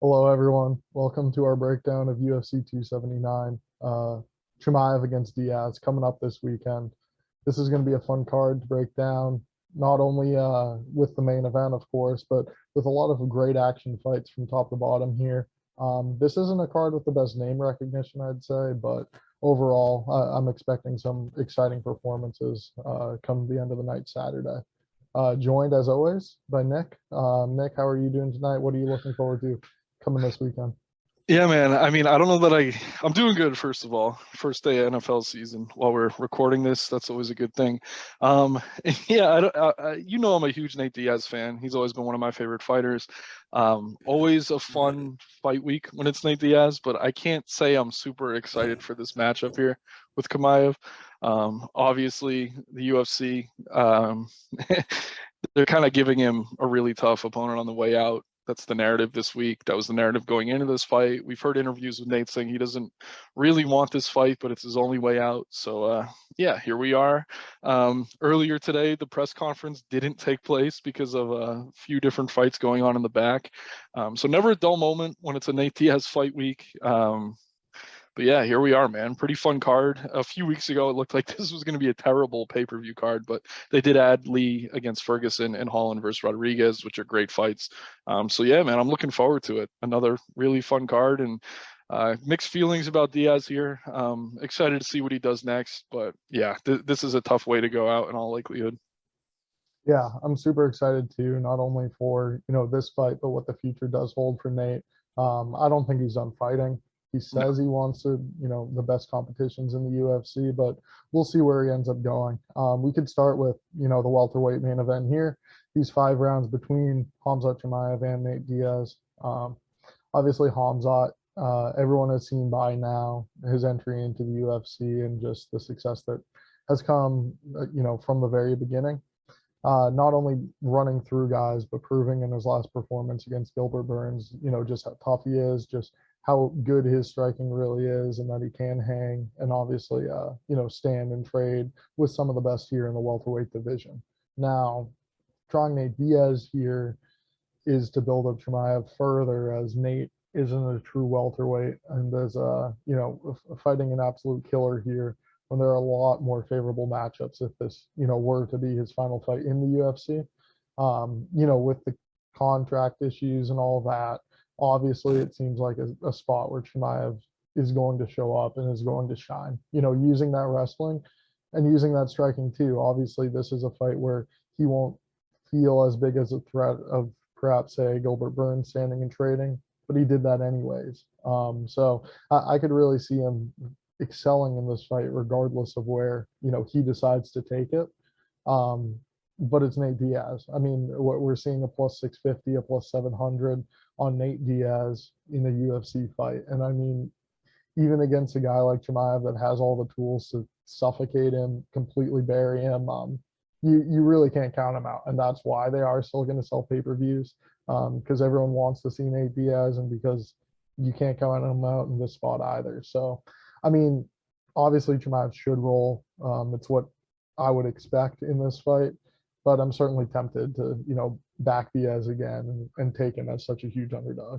Hello, everyone. Welcome to our breakdown of UFC 279. Chimaev against Diaz coming up this weekend. This is going to be a fun card to break down, not only with the main event, of course, but with a lot of great action fights from top to bottom here. This isn't a card with the best name recognition, I'd say, but overall, I'm expecting some exciting performances come the end of the night Saturday. Joined as always by Nick. Nick, how are you doing tonight? What are you looking forward to coming this weekend? Yeah, man. I mean, I don't know that I'm doing good, first of all. First day of NFL season while we're recording this, that's always a good thing. Yeah, I don't, I'm a huge Nate Diaz fan. He's always been one of my favorite fighters. Always a fun fight week when it's Nate Diaz, but I can't say I'm super excited for this matchup here with Chimaev. Obviously, the UFC, they're kind of giving him a really tough opponent on the way out. That's the narrative this week. That was the narrative going into this fight. We've heard interviews with Nate saying he doesn't really want this fight, but it's his only way out. So, yeah, here we are. Earlier today, the press conference didn't take place because of a few different fights going on in the back. So never a dull moment when it's a Nate Diaz fight week. But yeah, here we are, man. Pretty fun card. A few weeks ago, it looked like this was going to be a terrible pay-per-view card, but they did add Lee against Ferguson and Holland versus Rodriguez, which are great fights. So yeah, man, I'm looking forward to it. Another really fun card, and mixed feelings about Diaz here. Excited to see what he does next, but yeah, this is a tough way to go out in all likelihood. Yeah, I'm super excited too, not only for, this fight, but what the future does hold for Nate. I don't think he's done fighting. He No. says he wants to, the best competitions in the UFC, but we'll see where he ends up going. We could start with, the welterweight main event here. These 5 rounds between Hamzat Chimaev and Nate Diaz. Obviously, Hamzat, everyone has seen by now his entry into the UFC and just the success that has come, from the very beginning. Not only running through guys, but proving in his last performance against Gilbert Burns, just how tough he is, just how good his striking really is, and that he can hang and obviously, stand and trade with some of the best here in the welterweight division. Now, trying Nate Diaz here is to build up Chimaev further, as Nate isn't a true welterweight and is fighting an absolute killer here when there are a lot more favorable matchups if this were to be his final fight in the UFC. With the contract issues and all that, obviously it seems like a spot where Chimaev is going to show up and is going to shine. Using that wrestling and using that striking too. Obviously, this is a fight where he won't feel as big as a threat of perhaps say Gilbert Burns standing and trading, but he did that anyways. So I could really see him excelling in this fight regardless of where he decides to take it. But it's Nate Diaz. I mean, what we're seeing a plus 650, a plus 700 on Nate Diaz in a UFC fight, and I mean, even against a guy like Chimaev that has all the tools to suffocate him, completely bury him, you really can't count him out, and that's why they are still going to sell pay-per-views, because everyone wants to see Nate Diaz, and because you can't count him out in this spot either. So, I mean, obviously Chimaev should roll. It's what I would expect in this fight, but I'm certainly tempted to back Diaz again and take him as such a huge underdog.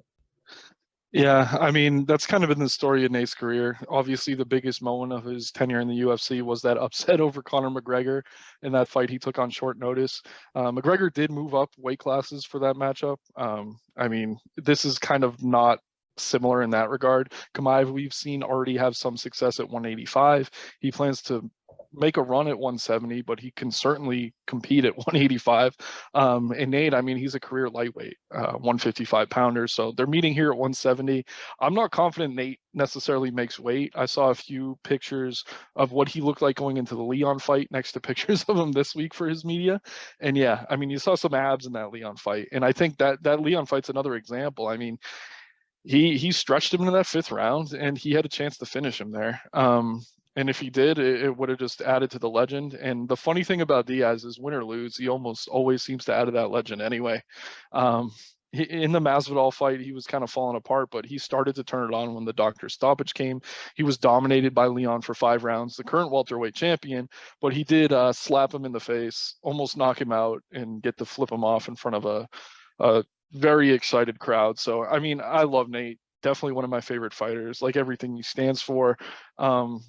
Yeah, I mean, that's kind of been the story of Nate's career. Obviously, the biggest moment of his tenure in the UFC was that upset over Conor McGregor in that fight he took on short notice. McGregor did move up weight classes for that matchup. I mean, this is kind of not similar in that regard. Chimaev, we've seen already have some success at 185. He plans to make a run at 170, but he can certainly compete at 185. And Nate, I mean, he's a career lightweight, 155 pounder. So they're meeting here at 170. I'm not confident Nate necessarily makes weight. I saw a few pictures of what he looked like going into the Leon fight next to pictures of him this week for his media. And yeah, I mean, you saw some abs in that Leon fight. And I think that Leon fight's another example. I mean, he stretched him into that 5th round and he had a chance to finish him there. And if he did, it would have just added to the legend. And the funny thing about Diaz is win or lose, he almost always seems to add to that legend anyway. In the Masvidal fight, he was kind of falling apart, but he started to turn it on when the doctor stoppage came. He was dominated by Leon for 5 rounds, the current welterweight champion, but he did slap him in the face, almost knock him out, and get to flip him off in front of a very excited crowd. So, I mean, I love Nate. Definitely one of my favorite fighters, like everything he stands for. Um,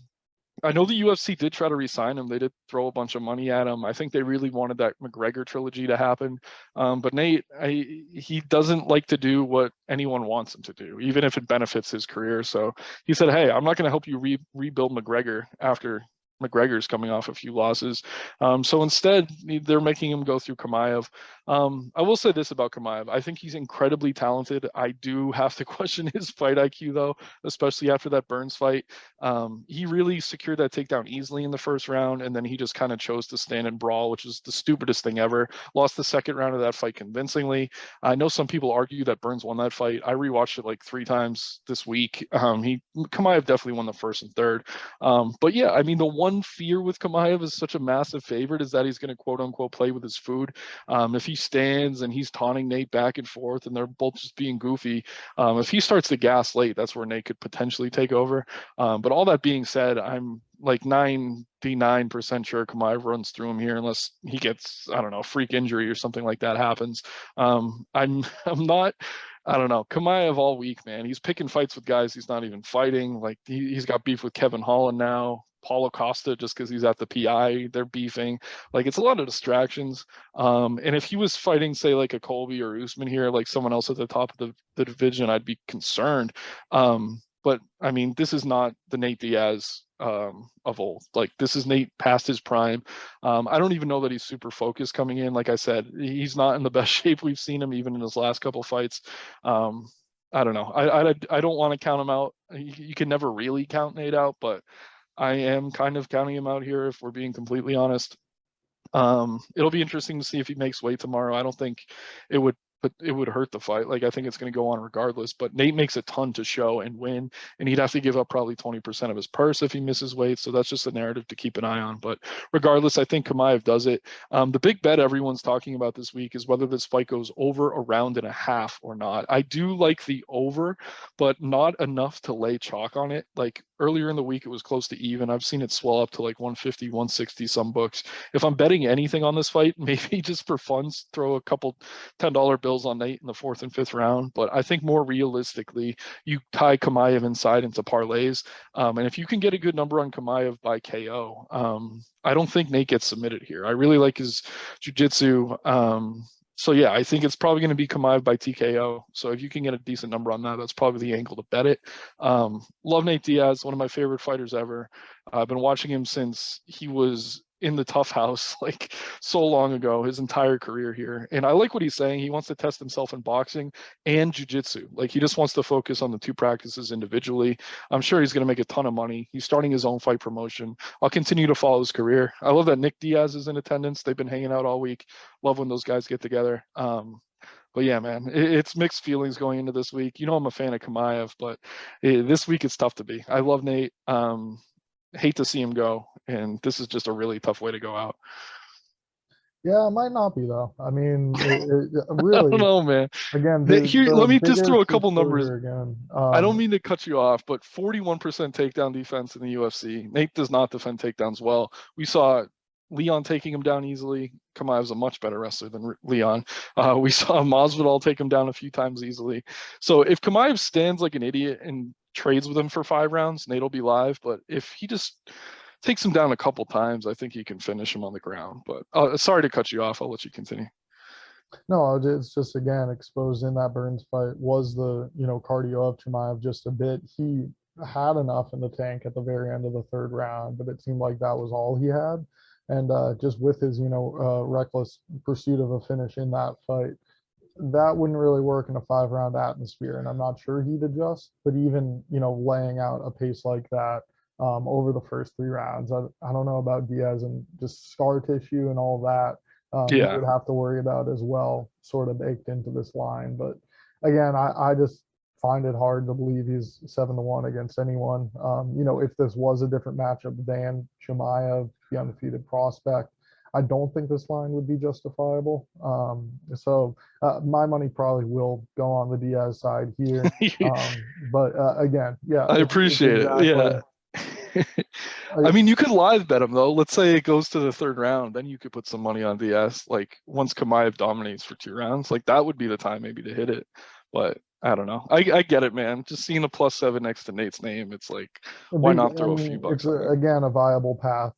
I know the UFC did try to re-sign him. They did throw a bunch of money at him. I think they really wanted that McGregor trilogy to happen. But Nate, he doesn't like to do what anyone wants him to do, even if it benefits his career. So he said, "Hey, I'm not going to help you rebuild McGregor after McGregor's coming off a few losses." So instead, they're making him go through Chimaev. I will say this about Chimaev. I think he's incredibly talented. I do have to question his fight IQ, though, especially after that Burns fight. He really secured that takedown easily in the first round, and then he just kind of chose to stand and brawl, which is the stupidest thing ever. Lost the second round of that fight convincingly. I know some people argue that Burns won that fight. I rewatched it like 3 times this week. Chimaev definitely won the first and third. But yeah, I mean, the one fear with Chimaev is such a massive favorite is that he's going to quote unquote play with his food. If he stands and he's taunting Nate back and forth and they're both just being goofy, if he starts to gas late, that's where Nate could potentially take over. But all that being said, I'm like 99% sure Chimaev runs through him here unless he gets, I don't know, freak injury or something like that happens. I'm not. I don't know. Chimaev all week, man. He's picking fights with guys he's not even fighting. Like he's got beef with Kevin Holland now. Paulo Costa, just because he's at the PI, they're beefing. Like it's a lot of distractions. And if he was fighting, say, like a Colby or Usman here, like someone else at the top of the division, I'd be concerned. But I mean, this is not the Nate Diaz of old. Like this is Nate past his prime. I don't even know that he's super focused coming in. Like I said, he's not in the best shape we've seen him even in his last couple fights. I don't know. I don't want to count him out. You can never really count Nate out, but I am kind of counting him out here if we're being completely honest. It'll be interesting to see if he makes weight tomorrow. I don't think it would, but it would hurt the fight. Like I think it's going to go on regardless. But Nate makes a ton to show and win, and he'd have to give up probably 20% of his purse if he misses weight. So that's just a narrative to keep an eye on. But regardless, I think Chimaev does it. The big bet everyone's talking about this week is whether this fight goes over a round and a half or not. I do like the over, but not enough to lay chalk on it. Like earlier in the week, it was close to even. I've seen it swell up to like 150, 160 some books. If I'm betting anything on this fight, maybe just for fun, throw a couple $10 bills on Nate in the fourth and fifth round. But I think more realistically, you tie Chimaev inside into parlays. And if you can get a good number on Chimaev by KO, I don't think Nate gets submitted here. I really like his jiu-jitsu. So yeah, I think it's probably going to be Chimaev by TKO. So if you can get a decent number on that, that's probably the angle to bet it. Love Nate Diaz, one of my favorite fighters ever. I've been watching him since he was in the tough house like so long ago, his entire career here. And I like what he's saying. He wants to test himself in boxing and jiu-jitsu. Like he just wants to focus on the two practices individually. I'm sure he's going to make a ton of money. He's starting his own fight promotion. I'll continue to follow his career. I love that Nick Diaz is in attendance. They've been hanging out all week. Love when those guys get together. But yeah, man, it's mixed feelings going into this week. You know, I'm a fan of Chimaev, but this week it's tough to be. I love Nate. Hate to see him go, and this is just a really tough way to go out. Yeah, it might not be though. I mean, I don't really, know, man. again, Here, the let me just throw a biggest couple numbers. exposure again. I don't mean to cut you off, but 41% takedown defense in the UFC. Nate does not defend takedowns well. We saw Leon taking him down easily. Chimaev's a much better wrestler than Leon. We saw Masvidal take him down a few times easily. So if Chimaev stands like an idiot and trades with him for 5 rounds, Nate'll be live. But if he just takes him down a couple times, I think he can finish him on the ground. But sorry to cut you off. I'll let you continue. No, it's just again exposed in that Burns fight was the cardio of Chimaev just a bit. He had enough in the tank at the very end of the third round, but it seemed like that was all he had. And just with his reckless pursuit of a finish in that fight, that wouldn't really work in a 5 round atmosphere. And I'm not sure he'd adjust. But even laying out a pace like that over the first 3 rounds, I don't know about Diaz and just scar tissue and all that. You Yeah. would have to worry about as well, sort of baked into this line. But again, I just find it hard to believe he's 7-1 against anyone. If this was a different matchup than Chimaev, the undefeated prospect, I don't think this line would be justifiable. So my money probably will go on the Diaz side here. But again, yeah, I it's appreciate it. exactly. Yeah. I mean, you could live bet him though. Let's say it goes to the third round, then you could put some money on Diaz. Like once Chimaev dominates for 2 rounds, like that would be the time maybe to hit it. But I don't know. I get it, man. Just seeing a +7 next to Nate's name, it's like, why not throw a few And it's bucks on it? again a viable path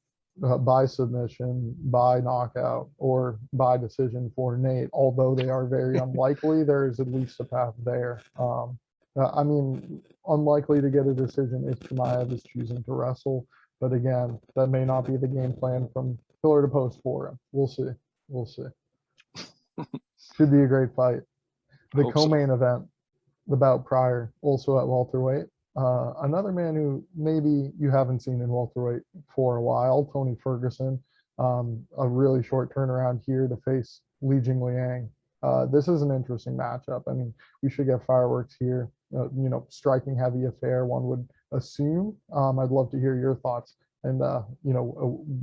by submission, by knockout, or by decision for Nate. Although they are very unlikely, there is at least a path there. I mean, unlikely to get a decision if Chimaev is choosing to wrestle. But again, that may not be the game plan from pillar to post for him. We'll see. We'll see. Should be a great fight. The Hope so. co-main event, the bout prior, also at welterweight. Another man who maybe you haven't seen in welterweight for a while, Tony Ferguson. A really short turnaround here to face Li Jingliang. This is an interesting matchup. I mean, we should get fireworks here. Striking heavy affair, one would assume. I'd love to hear your thoughts and,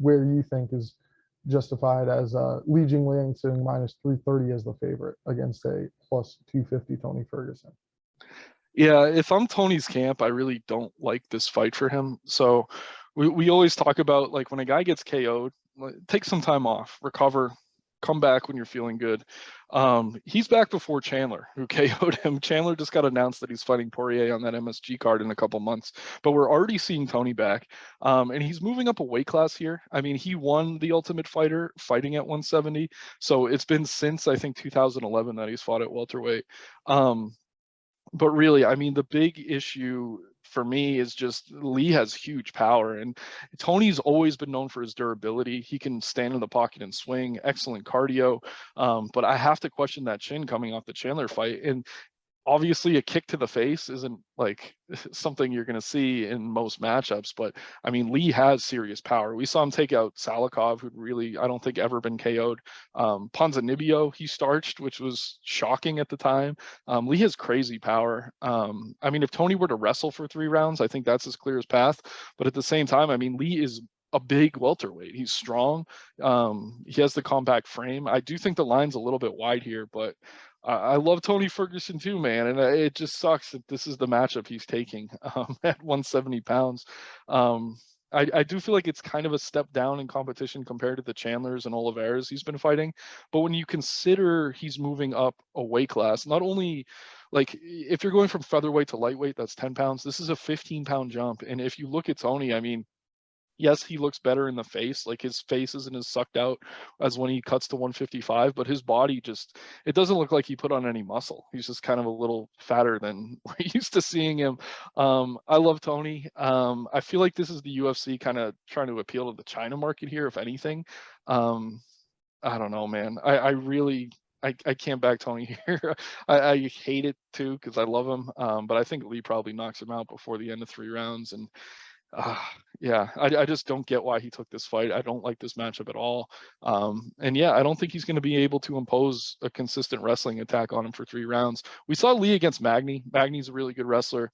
where you think is justified as Li Jingliang sitting -330 as the favorite against a +250 Tony Ferguson. Yeah, if I'm Tony's camp, I really don't like this fight for him. So we always talk about like when a guy gets KO'd, take some time off, recover, come back when you're feeling good. He's back before Chandler, who KO'd him. Chandler just got announced that he's fighting Poirier on that MSG card in a couple months, but we're already seeing Tony back. And he's moving up a weight class here. I mean, he won the Ultimate Fighter fighting at 170. So it's been since I think 2011 that he's fought at welterweight. But really, I mean, the big issue for me is just Lee has huge power, and Tony's always been known for his durability. He can stand in the pocket and swing, excellent cardio. But I have to question that chin coming off the Chandler fight. And obviously a kick to the face isn't like something you're going to see in most matchups, but I mean, Lee has serious power. We saw him take out Salikov, who'd really, I don't think ever been KO'd. Ponzinibbio, he starched, which was shocking at the time. Lee has crazy power. I mean, if Tony were to wrestle for 3 rounds, I think that's as clear as path. But at the same time, I mean, Lee is a big welterweight. He's strong. He has the compact frame. I do think the line's a little bit wide here, but I love Tony Ferguson too, man, and it just sucks that this is the matchup he's taking at 170 pounds. I do feel like it's kind of a step down in competition compared to the Chandlers and Oliveira's he's been fighting. But when you consider he's moving up a weight class, not only like if you're going from featherweight to lightweight, that's 10 pounds. This is a 15-pound jump. And if you look at Tony, I mean, yes, he looks better in the face. Like his face isn't as sucked out as when he cuts to 155, but his body just, it doesn't look like he put on any muscle. He's just kind of a little fatter than we're used to seeing him. I love Tony. I feel like this is the UFC kind of trying to appeal to the China market here, if anything. I don't know, man. I really, I can't back Tony here. I hate it too because I love him. But I think Lee probably knocks him out before the end of 3 rounds. And yeah, I just don't get why he took this fight. I don't like this matchup at all. And yeah, I don't think he's going to be able to impose a consistent wrestling attack on him for 3 rounds. We saw Lee against Magny. Magny's a really good wrestler.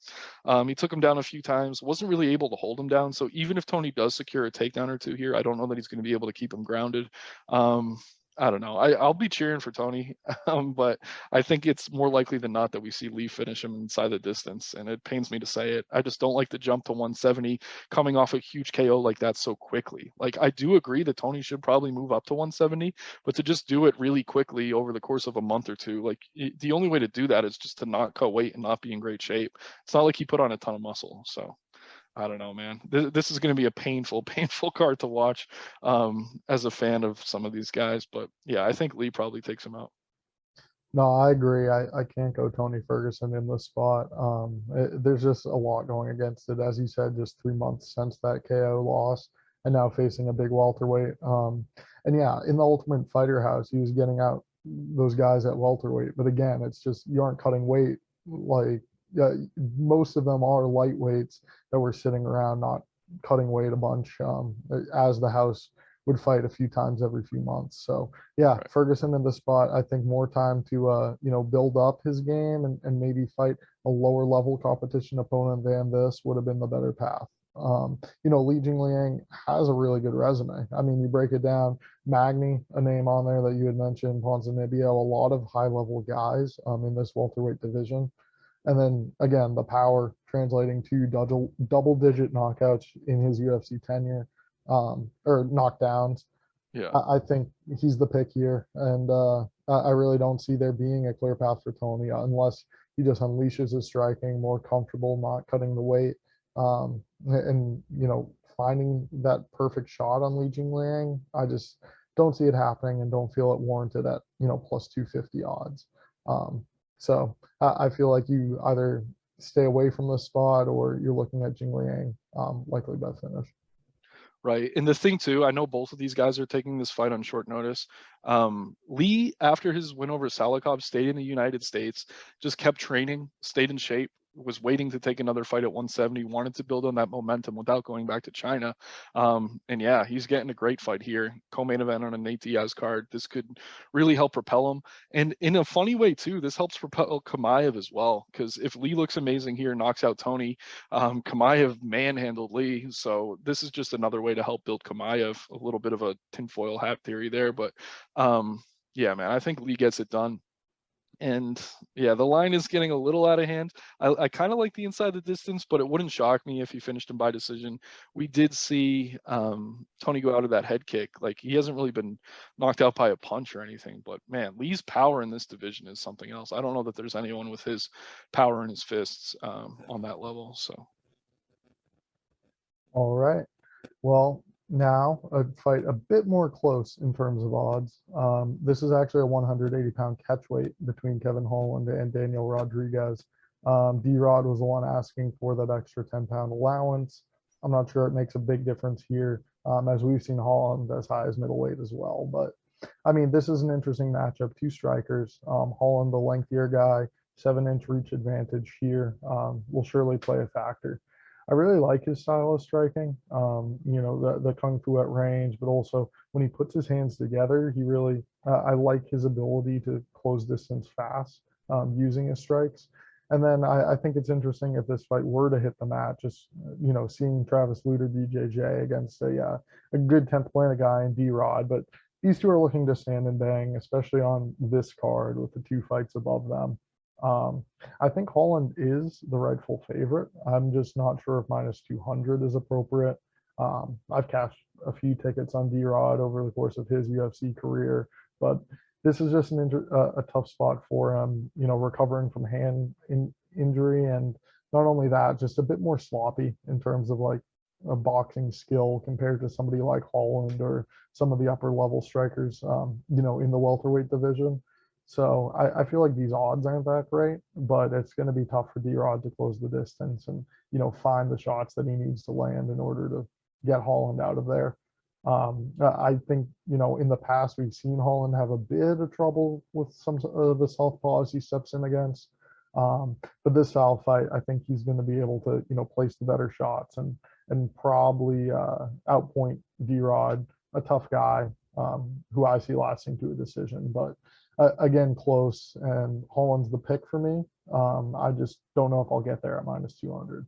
He took him down a few times, wasn't really able to hold him down. So even if Tony does secure a takedown or two here, I don't know that he's going to be able to keep him grounded. I don't know. I'll be cheering for Tony, but I think it's more likely than not that we see Lee finish him inside the distance. And it pains me to say it. I just don't like the jump to 170 coming off a huge KO like that so quickly. Like I do agree that Tony should probably move up to 170, but to just do it really quickly over the course of a month or two, like the only way to do that is just to not cut weight and not be in great shape. It's not like he put on a ton of muscle. So I don't know, man. This is going to be a painful card to watch as a fan of some of these guys. But yeah, I think Lee probably takes him out. No, I agree. I can't go Tony Ferguson in this spot. There's just a lot going against it. As you said, just 3 months since that KO loss and now facing a big welterweight. And yeah, in the Ultimate Fighter house, he was getting out those guys at welterweight. But again, it's just you aren't cutting weight. Like most of them are lightweights that were sitting around not cutting weight a bunch as the house would fight a few times every few months. So yeah, Right. Ferguson in the spot. I think more time to build up his game and maybe fight a lower level competition opponent than this would have been the better path. Li Jingliang has a really good resume. I mean, you break it down, Magny, a name on there that you had mentioned, Ponzinibbio, a lot of high level guys in this welterweight division. And then again, the power translating to double-digit knockouts in his UFC tenure, or knockdowns. Yeah. I think he's the pick here, and I really don't see there being a clear path for Tony unless he just unleashes his striking, more comfortable, not cutting the weight, and finding that perfect shot on Li Jingliang. I just don't see it happening and don't feel it warranted at plus 250 odds. So I feel like you either stay away from this spot or you're looking at Jingliang, likely by finish. Right. And the thing too, I know both of these guys are taking this fight on short notice. Lee, after his win over Salikov, stayed in the United States, just kept training, stayed in shape, was waiting to take another fight at 170, wanted to build on that momentum without going back to China. And yeah, he's getting a great fight here. Co-main event on a Nate Diaz card. This could really help propel him. And in a funny way too, this helps propel Chimaev as well. Because if Lee looks amazing here, knocks out Tony, Chimaev manhandled Lee. So this is just another way to help build Chimaev. A little bit of a tinfoil hat theory there. But yeah, man, I think Lee gets it done. And yeah, the line is getting a little out of hand. I kind of like the inside the distance, but it wouldn't shock me if he finished him by decision. We did see Tony go out of that head kick. Like, he hasn't really been knocked out by a punch or anything, but man, Lee's power in this division is something else. I don't know that there's anyone with his power in his fists on that level. So. All right. Well, now a fight a bit more close in terms of odds. This is actually a 180-pound catchweight between Kevin Holland and Daniel Rodriguez. D-Rod was the one asking for that extra 10-pound allowance. I'm not sure it makes a big difference here, as we've seen Holland as high as middleweight as well. But I mean, this is an interesting matchup. Two strikers. Holland, the lengthier guy, 7-inch reach advantage here, will surely play a factor. I really like his style of striking, the kung fu at range, but also when he puts his hands together, he really, I like his ability to close distance fast using his strikes. And then I think it's interesting if this fight were to hit the mat, just, seeing Travis Lutter, BJJ against a good 10th Planet guy in D-Rod. But these two are looking to stand and bang, especially on this card with the two fights above them. I think Holland is the rightful favorite. I'm just not sure if minus 200 is appropriate. I've cashed a few tickets on D-Rod over the course of his UFC career, but this is just a tough spot for him, recovering from injury. And not only that, just a bit more sloppy in terms of like a boxing skill compared to somebody like Holland or some of the upper level strikers, in the welterweight division. So I feel like these odds aren't that great, but it's going to be tough for D-Rod to close the distance and, find the shots that he needs to land in order to get Holland out of there. I think, in the past, we've seen Holland have a bit of trouble with some of the southpaws he steps in against. But this style fight, I think he's going to be able to, place the better shots and probably outpoint D-Rod, a tough guy who I see lasting to a decision. But again, close, and Holland's the pick for me. I just don't know if I'll get there at minus 200.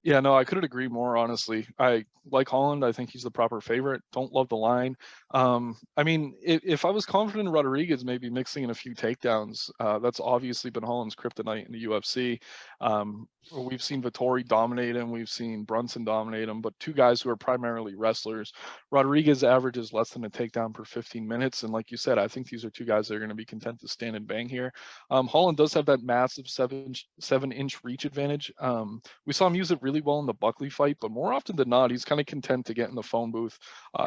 Yeah, no, I couldn't agree more, honestly. I like Holland. I think he's the proper favorite. Don't love the line. I mean, if I was confident in Rodriguez maybe mixing in a few takedowns, that's obviously been Holland's kryptonite in the UFC. We've seen Vettori dominate him. We've seen Brunson dominate him, but two guys who are primarily wrestlers. Rodriguez averages less than a takedown per 15 minutes. And like you said, I think these are two guys that are going to be content to stand and bang here. Holland does have that massive 7-inch reach advantage. We saw him use it really well in the Buckley fight, but more often than not, he's kind of content to get in the phone booth.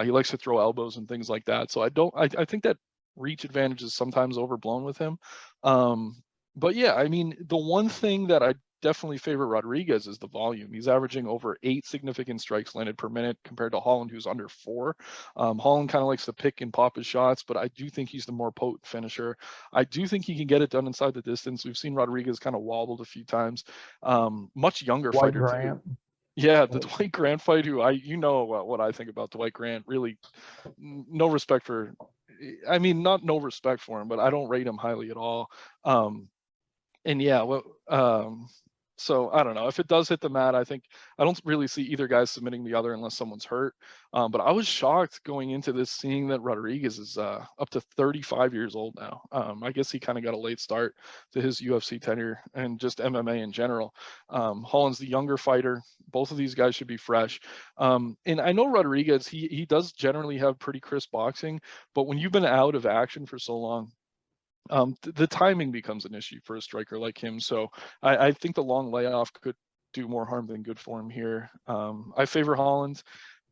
He likes to throw elbows and things like that. So I think that reach advantage is sometimes overblown with him. But yeah, I mean, the one thing that I definitely favor Rodriguez is the volume. He's averaging over 8 significant strikes landed per minute compared to Holland, who's under 4. Holland kind of likes to pick and pop his shots, but I do think he's the more potent finisher. I do think he can get it done inside the distance. We've seen Rodriguez kind of wobbled a few times. Much younger Dwight fighter Grant. too. Yeah, the Dwight Grant fight, who what I think about Dwight Grant. Really, no respect for. I mean, not no respect for him, but I don't rate him highly at all. And yeah, So I don't know if it does hit the mat. I don't really see either guy submitting the other unless someone's hurt. But I was shocked going into this, seeing that Rodriguez is up to 35 years old now. I guess he kind of got a late start to his UFC tenure and just MMA in general. Holland's the younger fighter. Both of these guys should be fresh. And I know Rodriguez, he does generally have pretty crisp boxing, but when you've been out of action for so long, the timing becomes an issue for a striker like him. So I think the long layoff could do more harm than good for him here. I favor Holland,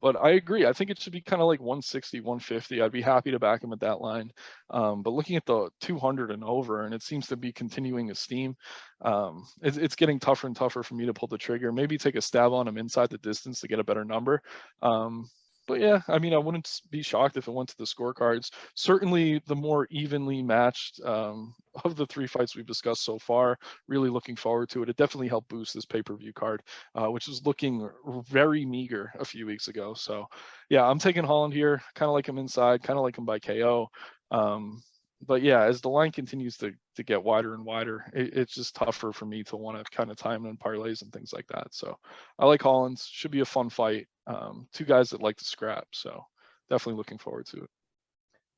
but I agree. I think it should be kind of like 160, 150. I'd be happy to back him at that line. But looking at the 200 and over, and it seems to be continuing to steam, it's getting tougher and tougher for me to pull the trigger. Maybe take a stab on him inside the distance to get a better number. But yeah, I mean, I wouldn't be shocked if it went to the scorecards. Certainly, the more evenly matched of the three fights we've discussed so far. Really looking forward to it. It definitely helped boost this pay-per-view card, which was looking very meager a few weeks ago. So yeah, I'm taking Holland here. Kind of like him inside. Kind of like him by KO. But yeah, as the line continues to get wider and wider, it's just tougher for me to want to kind of time and parlays and things like that. So I like Hollins. Should be a fun fight. Two guys that like to scrap. So definitely looking forward to it.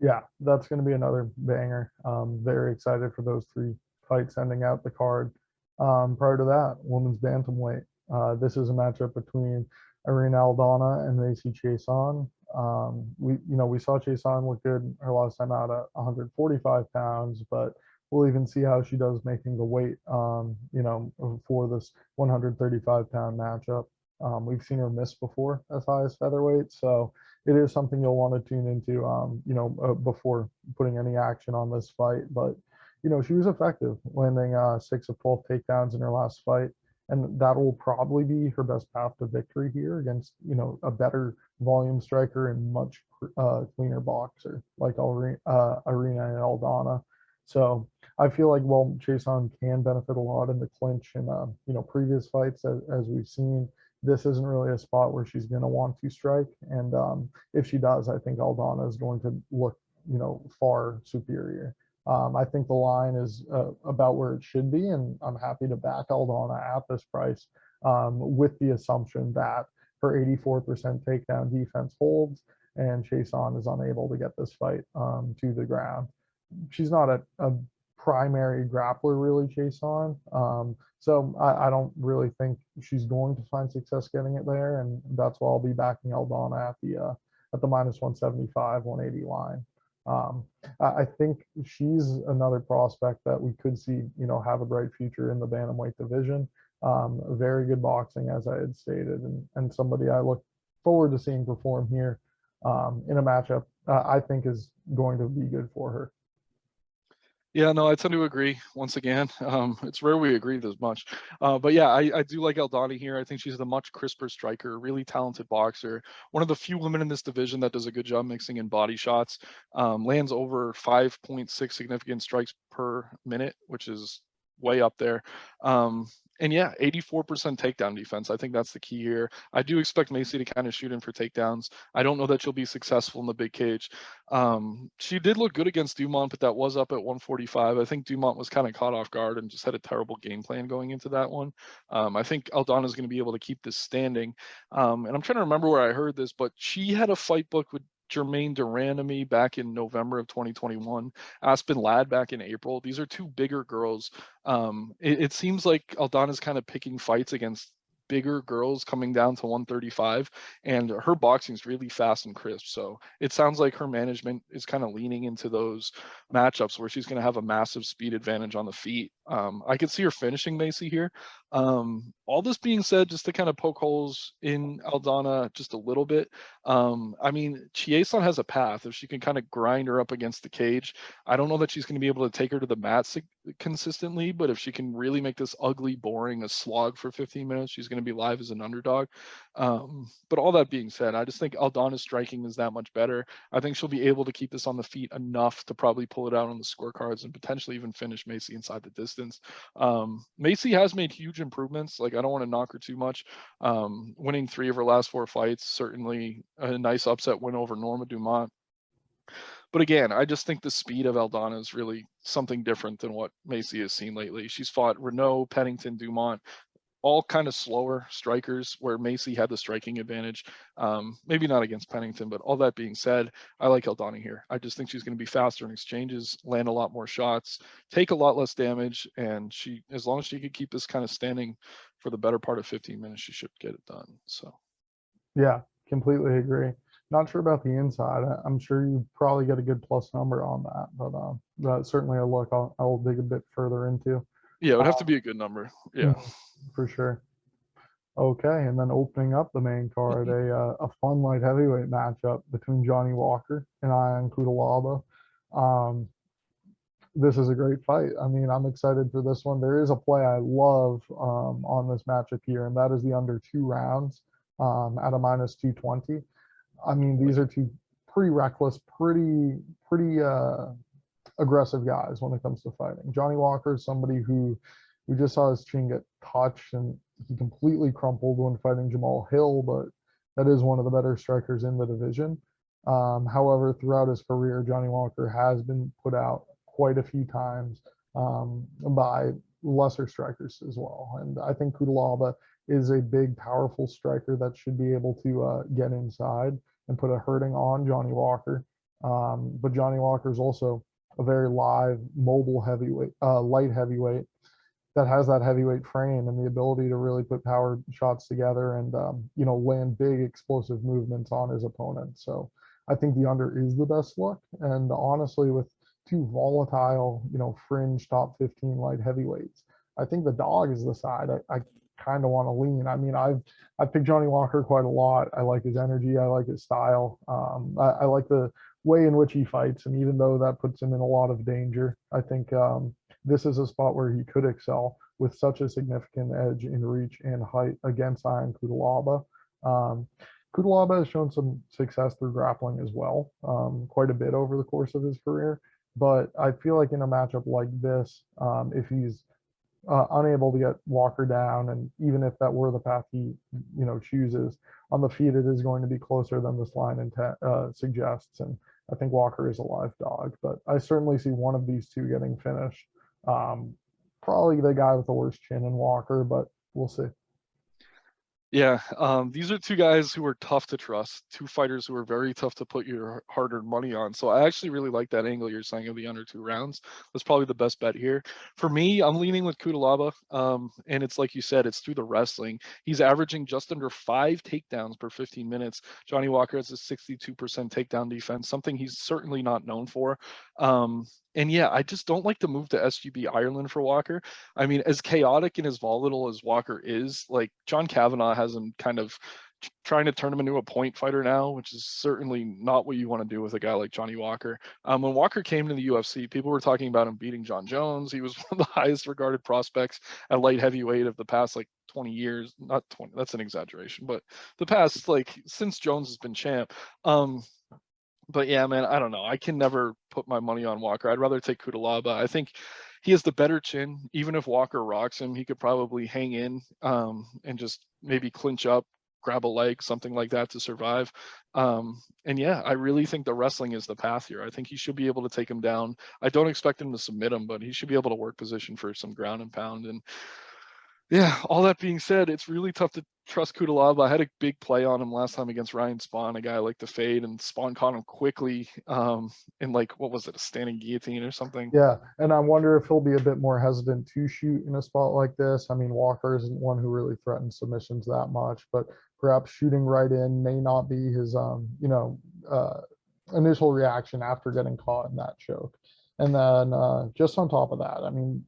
Yeah, that's going to be another banger. Very excited for those three fights ending out the card. Prior to that, women's bantamweight. This is a matchup between Irina Aldana and Macy Chiasson. We saw Chiasson look good her last time out at 145 pounds, but we'll even see how she does making the weight. For this 135-pound matchup. We've seen her miss before as high as featherweight, so it is something you'll want to tune into, before putting any action on this fight. But, she was effective, landing 6 of 12 takedowns in her last fight. And that will probably be her best path to victory here against, a better volume striker and much cleaner boxer like Irina and Aldana. So I feel like, well, Chason can benefit a lot in the clinch and, previous fights as we've seen. This isn't really a spot where she's going to want to strike. And if she does, I think Aldana is going to look, far superior. I think the line is about where it should be, and I'm happy to back Aldana at this price, with the assumption that her 84% takedown defense holds and Chason is unable to get this fight to the ground. She's not a primary grappler really, Chason. So I don't really think she's going to find success getting it there, and that's why I'll be backing Aldana at the minus 175, 180 line. I think she's another prospect that we could see, have a bright future in the bantamweight division. Very good boxing, as I had stated, and somebody I look forward to seeing perform here in a matchup I think is going to be good for her. Yeah, no, I tend to agree once again. It's rare we agree this much. But yeah, I do like Aldana here. I think she's a much crisper striker, really talented boxer. One of the few women in this division that does a good job mixing in body shots. Lands over 5.6 significant strikes per minute, which is way up there. And yeah, 84% takedown defense. I think that's the key here. I do expect Macy to kind of shoot in for takedowns. I don't know that she'll be successful in the big cage. She did look good against Dumont, but that was up at 145. I think Dumont was kind of caught off guard and just had a terrible game plan going into that one. I think Aldana is going to be able to keep this standing. And I'm trying to remember where I heard this, but she had a fight book with Jermaine Duranamy back in November of 2021, Aspen Ladd back in April. These are two bigger girls. It seems like Aldana's kind of picking fights against bigger girls coming down to 135, and her boxing is really fast and crisp. So it sounds like her management is kind of leaning into those matchups where she's going to have a massive speed advantage on the feet. I could see her finishing Macy here. All this being said, just to kind of poke holes in Aldana just a little bit. I mean, Chiasson has a path. If she can kind of grind her up against the cage, I don't know that she's going to be able to take her to the mat consistently, but if she can really make this ugly, boring, a slog for 15 minutes, she's going to be live as an underdog. But all that being said, I just think Aldana's striking is that much better. I think she'll be able to keep this on the feet enough to probably pull it out on the scorecards and potentially even finish Macy inside the distance. Macy has made huge improvements. Like, I don't want to knock her too much. Winning 3 of her last 4 fights, certainly a nice upset win over Norma Dumont. But again, I just think the speed of Aldana is really something different than what Macy has seen lately. She's fought Renault, Pennington, Dumont, all kind of slower strikers where Macy had the striking advantage. Maybe not against Pennington, but all that being said, I like Aldani here. I just think she's going to be faster in exchanges, land a lot more shots, take a lot less damage, and she, as long as she could keep this kind of standing for the better part of 15 minutes, she should get it done. So Yeah, completely agree. Not sure about the inside. I'm sure you probably get a good plus number on that, but that's certainly a look I'll dig a bit further into. yeah, it would have to be a good number. Yeah. For sure. Okay, and then opening up the main card, a fun light heavyweight matchup between Johnny Walker and Ian Cudawaba. Um, this is a great fight. I mean, I'm excited for this one. There is a play I love on this matchup here, and that is the under 2 rounds at a minus 220. I mean, these are two pretty reckless, pretty aggressive guys when it comes to fighting. Johnny Walker is somebody who we just saw his chin get touched, and he completely crumpled when fighting Jamal Hill, but that is one of the better strikers in the division. However, throughout his career, Johnny Walker has been put out quite a few times by lesser strikers as well. And I think Cudawaba is a big, powerful striker that should be able to get inside and put a hurting on Johnny Walker. But Johnny Walker is also a very live, mobile heavyweight, light heavyweight that has that heavyweight frame and the ability to really put power shots together and land big explosive movements on his opponent. So I think the under is the best look. And honestly, with two volatile, fringe top 15 light heavyweights, I think the dog is the side I kind of want to lean. I mean, I've picked Johnny Walker quite a lot. I like his energy. I like his style. I like the way in which he fights. And even though that puts him in a lot of danger, I think this is a spot where he could excel with such a significant edge in reach and height against Ian Cudawaba. Cudawaba has shown some success through grappling as well, quite a bit over the course of his career. But I feel like in a matchup like this, if he's unable to get Walker down, and even if that were the path he, chooses on the feet, it is going to be closer than this line suggests. And I think Walker is a live dog, but I certainly see one of these two getting finished. Probably the guy with the worst chin in Walker, but we'll see. Yeah, these are two guys who are tough to trust, two fighters who are very tough to put your hard-earned money on. So I actually really like that angle you're saying of the under 2 rounds. That's probably the best bet here. For me, I'm leaning with Cudawaba, and it's like you said, it's through the wrestling. He's averaging just under 5 takedowns per 15 minutes. Johnny Walker has a 62% takedown defense, something he's certainly not known for. And yeah, I just don't like the move to SGB Ireland for Walker. I mean, as chaotic and as volatile as Walker is, like John Kavanagh has him kind of trying to turn him into a point fighter now, which is certainly not what you want to do with a guy like Johnny Walker. When Walker came to the UFC, people were talking about him beating John Jones. He was one of the highest regarded prospects at light heavyweight of the past 20 years. Not 20, that's an exaggeration, but the past since Jones has been champ. But yeah, man, I don't know. I can never put my money on Walker. I'd rather take Cudawaba. I think he has the better chin. Even if Walker rocks him, he could probably hang in and just maybe clinch up, grab a leg, something like that to survive. And yeah, I really think the wrestling is the path here. I think he should be able to take him down. I don't expect him to submit him, but he should be able to work position for some ground and pound. And yeah, all that being said, it's really tough to trust Cudawaba. I had a big play on him last time against Ryan Spawn, a guy I like to fade, and Spawn caught him quickly in what was it, a standing guillotine or something? Yeah, and I wonder if he'll be a bit more hesitant to shoot in a spot like this. I mean, Walker isn't one who really threatens submissions that much, but perhaps shooting right in may not be his, initial reaction after getting caught in that choke. And then just on top of that, I mean,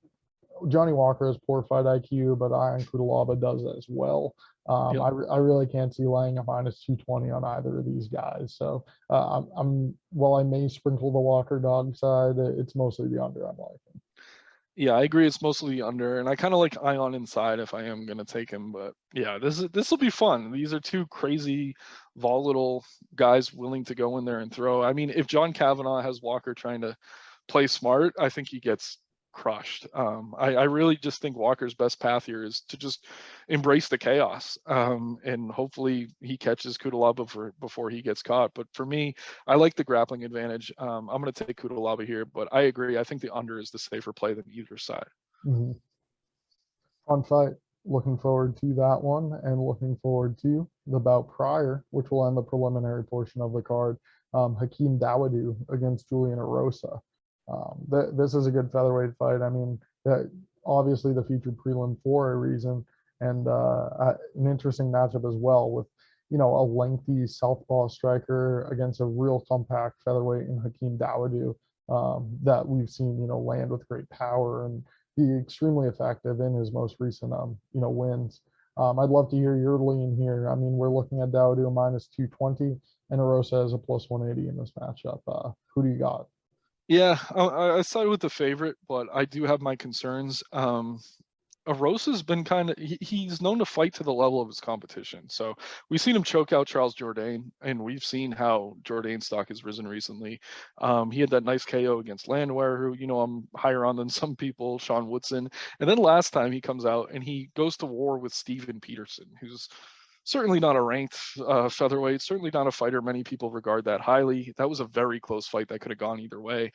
Johnny Walker has poor fight IQ, but Ian Cudawaba does as well. Yep. I really can't see laying a minus 220 on either of these guys. So while I may sprinkle the Walker dog side, it's mostly the under I'm liking. Yeah, I agree. It's mostly the under, and I kind of like Ion inside if I am gonna take him. But yeah, this will be fun. These are two crazy, volatile guys willing to go in there and throw. I mean, if John Kavanagh has Walker trying to play smart, I think he gets crushed. I really just think Walker's best path here is to just embrace the chaos, and hopefully he catches Cudawaba before he gets caught. But for me, I like the grappling advantage. I'm going to take Cudawaba here, but I agree. I think the under is the safer play than either side. Mm-hmm. Fun fight. looking forward to that one, and looking forward to the bout prior, which will end the preliminary portion of the card. Hakeem Dawadu against Julian Arosa. This is a good featherweight fight. I mean, obviously the featured prelim for a reason, and an interesting matchup as well with a lengthy southpaw striker against a real compact featherweight in Hakeem Dawadu, that we've seen land with great power and be extremely effective in his most recent wins. I'd love to hear your lean here. I mean, we're looking at Dawadu minus 220 and Arosa as a plus 180 in this matchup. Who do you got? Yeah, I sided with the favorite, but I do have my concerns. Arosa's been he's known to fight to the level of his competition. So we've seen him choke out Charles Jourdain, and we've seen how Jourdain's stock has risen recently. He had that nice KO against Landwehr, who, I'm higher on than some people, Sean Woodson. And then last time he comes out and he goes to war with Steven Peterson, who's certainly not a ranked featherweight, certainly not a fighter many people regard that highly. That was a very close fight that could have gone either way.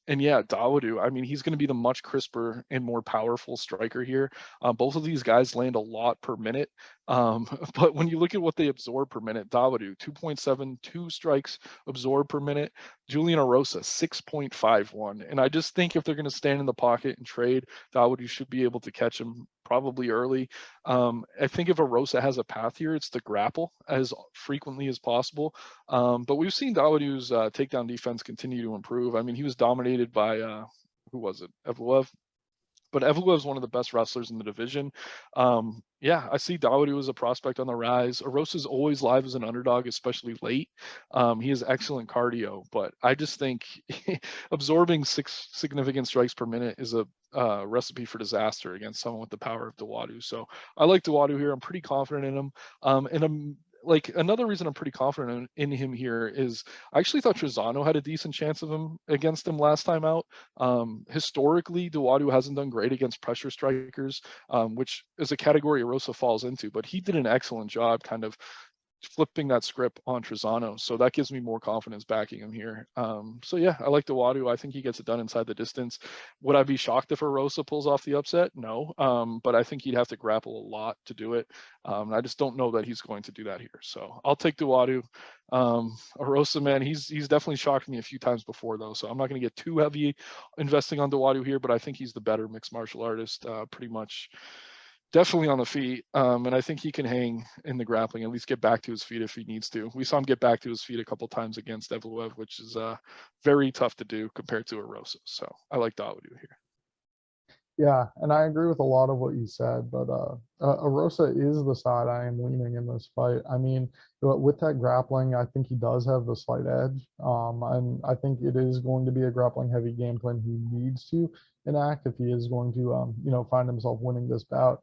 And yeah, Dawadu, I mean, he's going to be the much crisper and more powerful striker here. Both of these guys land a lot per minute. But when you look at what they absorb per minute, Dawadu, 2.72 strikes absorbed per minute. Julian Arosa, 6.51. And I just think if they're going to stand in the pocket and trade, Dawadu should be able to catch him probably early. I think if Arosa has a path here, it's to grapple as frequently as possible. But we've seen Dawadu's takedown defense continue to improve. I mean, he was dominated by who was it? Evloev. But Evloev is one of the best wrestlers in the division. Yeah, I see Dawadu as a prospect on the rise. Arosa's always live as an underdog, especially late. He has excellent cardio, but I just think absorbing 6 significant strikes per minute is a recipe for disaster against someone with the power of Dawadu. So I like Dawadu here. I'm pretty confident in him. And I'm like, another reason I'm pretty confident in him here is I actually thought Trezano had a decent chance of him against him last time out. Historically, Dawadu hasn't done great against pressure strikers, which is a category Arosa falls into, but he did an excellent job kind of flipping that script on Trezano. So that gives me more confidence backing him here. So yeah, I like Dawadu. I think he gets it done inside the distance. Would I be shocked if Arosa pulls off the upset? No. But I think he'd have to grapple a lot to do it. I just don't know that he's going to do that here. So I'll take Dawadu. Arosa, man, he's definitely shocked me a few times before though. So I'm not going to get too heavy investing on Dawadu here, but I think he's the better mixed martial artist, pretty much. Definitely on the feet, and I think he can hang in the grappling, at least get back to his feet if he needs to. We saw him get back to his feet a couple times against Evloev, which is very tough to do compared to Arosa. So I like Dawadu here. Yeah, and I agree with a lot of what you said, but Arosa is the side I am leaning in this fight. I mean, with that grappling, I think he does have the slight edge, and I think it is going to be a grappling heavy game plan he needs to enact if he is going to, find himself winning this bout.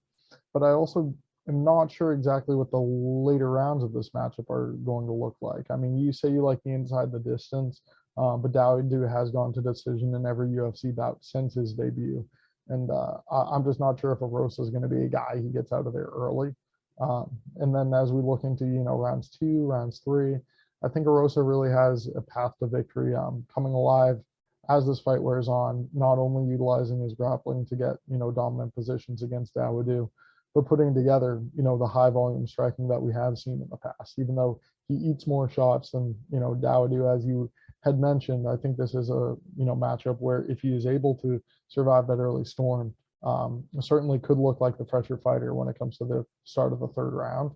But I also am not sure exactly what the later rounds of this matchup are going to look like. I mean, you say you like the inside the distance, but Dawadu has gone to decision in every UFC bout since his debut. And I'm just not sure if Arosa is going to be a guy he gets out of there early. And then as we look into, rounds 2, rounds 3, I think Arosa really has a path to victory coming alive as this fight wears on, not only utilizing his grappling to get, dominant positions against Dawadu, but putting together, the high volume striking that we have seen in the past, even though he eats more shots than, Dawadu, as you had mentioned. I think this is a, matchup where if he is able to survive that early storm, certainly could look like the fresher fighter when it comes to the start of the third round.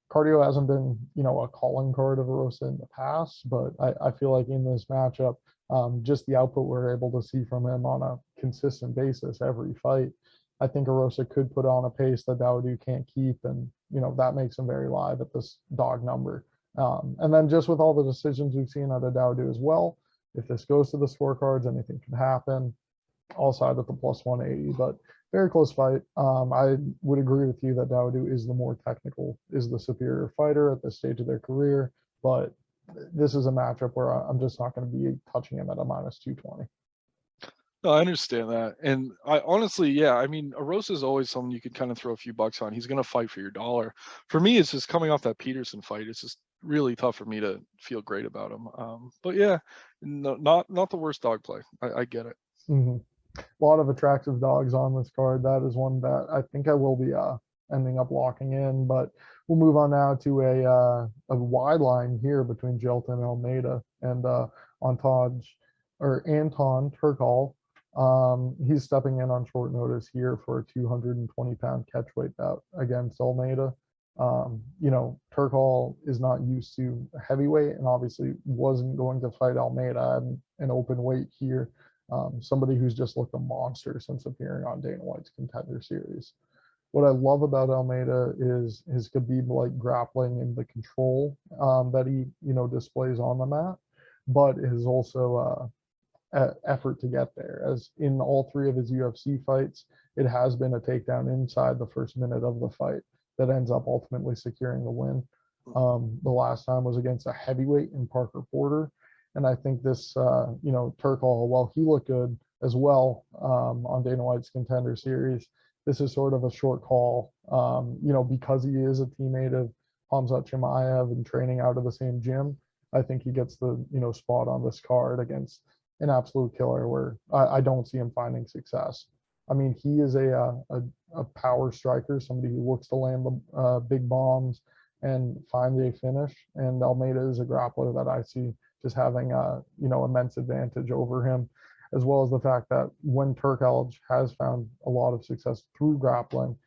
Cardio hasn't been, a calling card of Arosa in the past, but I feel like in this matchup, just the output we're able to see from him on a consistent basis every fight, I think Arosa could put on a pace that Dawadu can't keep, and that makes him very live at this dog number. And then just with all the decisions we've seen out of Dawadu as well, if this goes to the scorecards, anything can happen. All side at the plus 180, but very close fight. I would agree with you that Dawadu is the more technical, is the superior fighter at this stage of their career, but this is a matchup where I'm just not going to be touching him at a minus 220. No, I understand that. And I honestly, yeah, I mean, Arosa is always someone you could kind of throw a few bucks on. He's going to fight for your dollar. For me, it's just coming off that Peterson fight. It's just really tough for me to feel great about him. But yeah, no, not the worst dog play. I get it. Mm-hmm. A lot of attractive dogs on this card. That is one that I think I will be ending up locking in. But we'll move on now to a wide line here between Jelton Almeida and Anton Turkal. He's stepping in on short notice here for a 220-pound catchweight bout against Almeida. Turkal is not used to heavyweight and obviously wasn't going to fight Almeida at an open weight here. Somebody who's just looked a monster since appearing on Dana White's Contender Series. What I love about Almeida is his Khabib-like grappling and the control that he, displays on the mat, but his also effort to get there. As in all three of his UFC fights, it has been a takedown inside the first minute of the fight that ends up ultimately securing the win. The last time was against a heavyweight in Parker Porter. And I think this, Turkal, while he looked good as well on Dana White's Contender Series, this is sort of a short call, because he is a teammate of Khamzat Chimaev and training out of the same gym. I think he gets the, spot on this card against an absolute killer where I don't see him finding success. I mean, he is a power striker, somebody who looks to land the big bombs and find a finish. And Almeida is a grappler that I see just having immense advantage over him, as well as the fact that when Turkal has found a lot of success through grappling,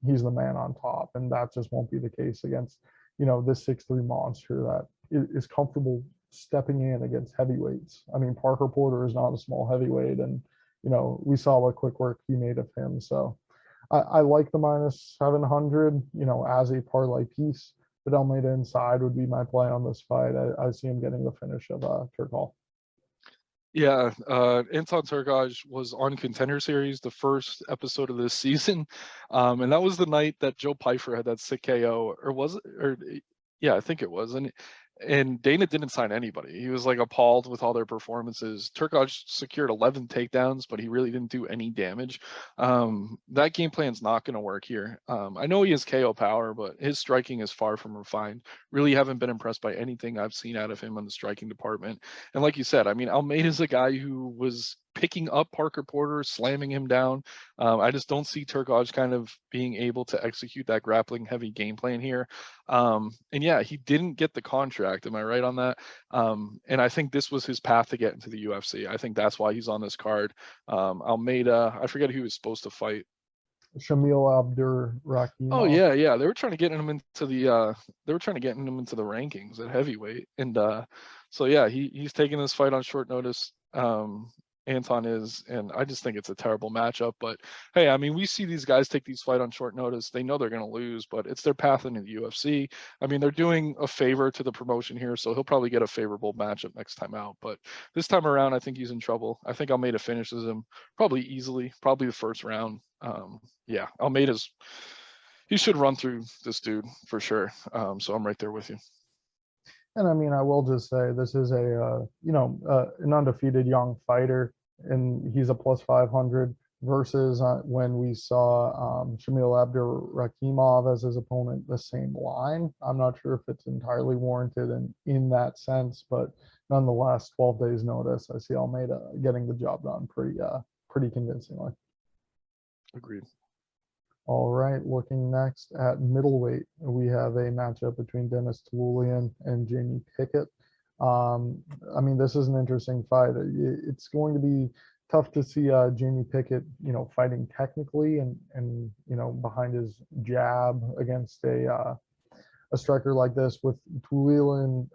he's the man on top, and that just won't be the case against this 6'3" monster that is comfortable stepping in against heavyweights. I mean, Parker Porter is not a small heavyweight, and we saw what quick work he made of him. So I like the minus 700, as a parlay piece, but Almeida inside would be my play on this fight. I see him getting the finish of Turkal. Yeah, Anton Turkal was on Contender Series, the first episode of this season, and that was the night that Joe Pyfer had that sick KO, or was it? Or yeah, I think it was, and Dana didn't sign anybody. He was like appalled with all their performances. Turkal secured 11 takedowns, but he really didn't do any damage. That game plan's not going to work here. I know he has KO power, but his striking is far from refined. Really haven't been impressed by anything I've seen out of him on the striking department. And like you said, I mean, Almeida's a guy who was picking up Parker Porter, slamming him down. I just don't see Turkal kind of being able to execute that grappling heavy game plan here. And yeah, he didn't get the contract. Am I right on that? And I think this was his path to get into the UFC. I think that's why he's on this card. Almeida, I forget who he was supposed to fight. Shamil Abdurakhimov. Oh yeah. They were trying to get him into the rankings at heavyweight. And so yeah, he's taking this fight on short notice. Anton is, and I just think it's a terrible matchup. But hey, I mean, we see these guys take these fights on short notice. They know they're going to lose, but it's their path into the UFC. I mean, they're doing a favor to the promotion here, so he'll probably get a favorable matchup next time out. But this time around, I think he's in trouble. I think Almeida finishes him probably easily, probably the first round. Yeah, he should run through this dude for sure. So I'm right there with you. And I mean, I will just say this is an undefeated young fighter, and he's a plus 500 versus when we saw Shamil Abdurakhimov as his opponent, the same line. I'm not sure if it's entirely warranted in that sense, but nonetheless, 12 days notice, I see Almeida getting the job done pretty convincingly. Agreed. All right, looking next at middleweight, we have a matchup between Dennis Julian and Jamie Pickett. I mean, this is an interesting fight. It's going to be tough to see Jamie Pickett, fighting technically and behind his jab against a striker like this, with Julian's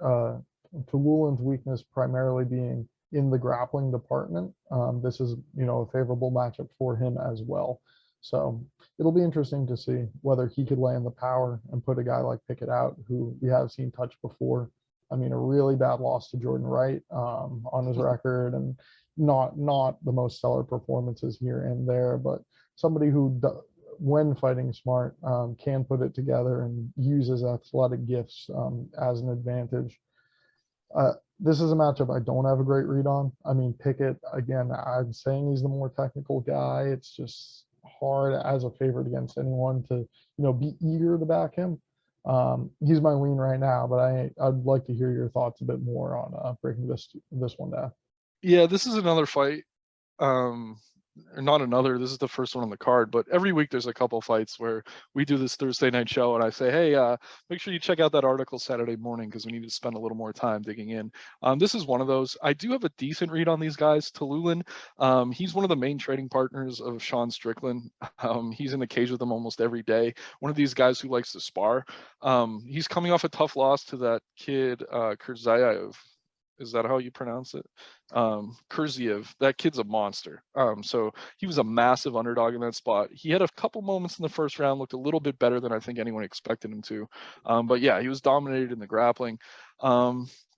weakness primarily being in the grappling department. This is, a favorable matchup for him as well. So it'll be interesting to see whether he could land the power and put a guy like Pickett out, who we have seen touch before. I mean, a really bad loss to Jordan Wright on his record, and not the most stellar performances here and there, but somebody who, when fighting smart, can put it together and use his athletic gifts as an advantage. This is a matchup I don't have a great read on. I mean, Pickett, again, I'm saying he's the more technical guy. It's just hard as a favorite against anyone to be eager to back him. He's my lean right now, but I'd like to hear your thoughts a bit more on breaking this one down. Yeah, this is another fight or not another, this is the first one on the card, but every week there's a couple fights where we do this Thursday night show and I say, hey, make sure you check out that article Saturday morning because we need to spend a little more time digging in. This is one of those. I do have a decent read on these guys. Tallulah, he's one of the main trading partners of Sean Strickland. He's in the cage with him almost every day. One of these guys who likes to spar. He's coming off a tough loss to that kid, Kurzayev. Is that how you pronounce it? Kurziev, that kid's a monster. So he was a massive underdog in that spot. He had a couple moments in the first round, looked a little bit better than I think anyone expected him to. But yeah, he was dominated in the grappling.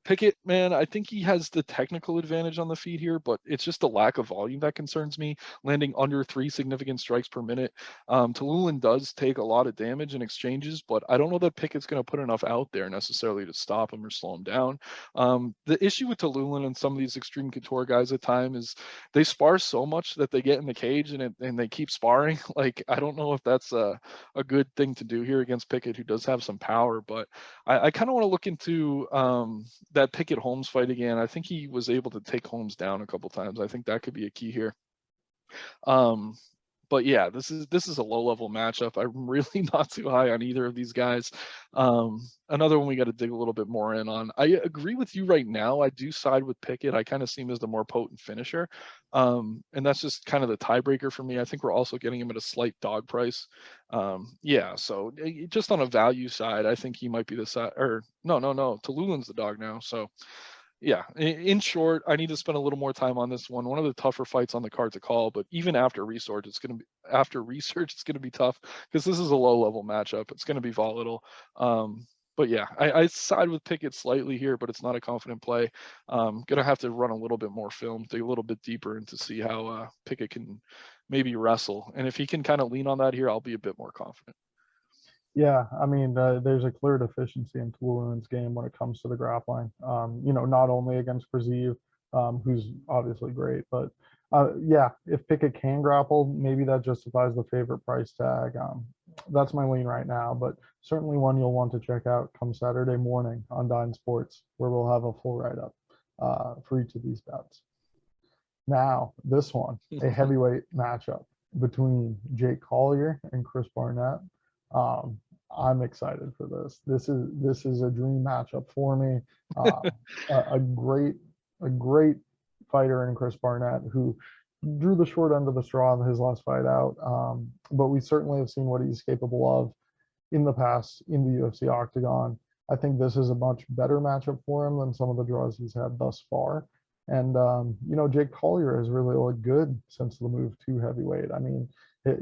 Pickett, man, I think he has the technical advantage on the feet here, but it's just the lack of volume that concerns me. Landing under 3 significant strikes per minute. Tallulah does take a lot of damage in exchanges, but I don't know that Pickett's going to put enough out there necessarily to stop him or slow him down. The issue with Tallulah and some of these extreme couture guys at times is they spar so much that they get in the cage and they keep sparring. Like, I don't know if that's a good thing to do here against Pickett, who does have some power, but I kind of want to look into that Pickett Holmes fight again. I think he was able to take Holmes down a couple times. I think that could be a key here. But yeah, this is a low level matchup. I'm really not too high on either of these guys. Another one we got to dig a little bit more in on. I agree with you right now. I do side with Pickett. I kind of see him as the more potent finisher. And that's just kind of the tiebreaker for me. I think we're also getting him at a slight dog price. Yeah, so just on a value side, I think he might be the side, or no. Tallulah's the dog now. So yeah, in short, I need to spend a little more time on this one. One of the tougher fights on the card to call, but even after research, it's going to be tough because this is a low level matchup. It's going to be volatile. But yeah, I side with Pickett slightly here, but it's not a confident play. Gonna have to run a little bit more film, dig a little bit deeper and to see how Pickett can maybe wrestle. And if he can kind of lean on that here, I'll be a bit more confident. Yeah, I mean, there's a clear deficiency in Tullulah's game when it comes to the grappling. Not only against Brazil, who's obviously great, but yeah, if Pickett can grapple, maybe that justifies the favorite price tag. That's my lean right now, but certainly one you'll want to check out come Saturday morning on Dine Sports, where we'll have a full write-up for each of these bets. Now, this one, a heavyweight matchup between Jake Collier and Chris Barnett. I'm excited for this. This is a dream matchup for me. A great fighter in Chris Barnett, who drew the short end of the straw in his last fight out. But we certainly have seen what he's capable of in the past in the UFC octagon. I think this is a much better matchup for him than some of the draws he's had thus far. And Jake Collier has really looked good since the move to heavyweight. I mean,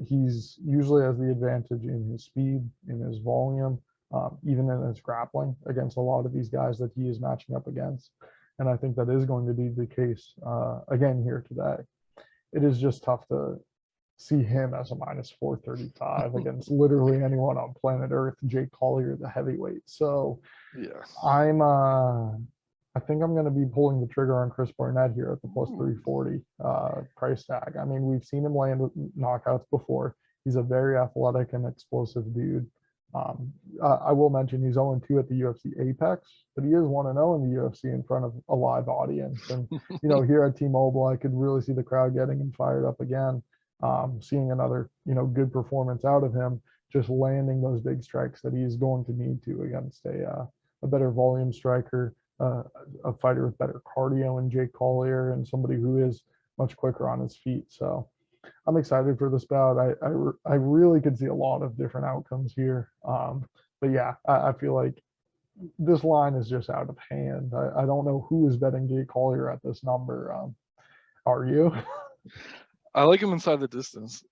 he's usually has the advantage in his speed, in his volume, even in his grappling against a lot of these guys that he is matching up against. And I think that is going to be the case again here today. It is just tough to see him as a minus 435 against literally anyone on planet Earth, Jake Collier, the heavyweight. So Yeah, I think I'm going to be pulling the trigger on Chris Barnett here at the plus 340 price tag. I mean, we've seen him land with knockouts before. He's a very athletic and explosive dude. I will mention he's 0-2 at the UFC Apex, but he is 1-0 in the UFC in front of a live audience. And, here at T-Mobile, I could really see the crowd getting him fired up again, seeing another, good performance out of him, just landing those big strikes that he's going to need to against a better volume striker, a fighter with better cardio in Jake Collier, and somebody who is much quicker on his feet. So I'm excited for this bout. I really could see a lot of different outcomes here. But yeah, I feel like this line is just out of hand. I don't know who is betting Jake Collier at this number. Are you? I like him inside the distance.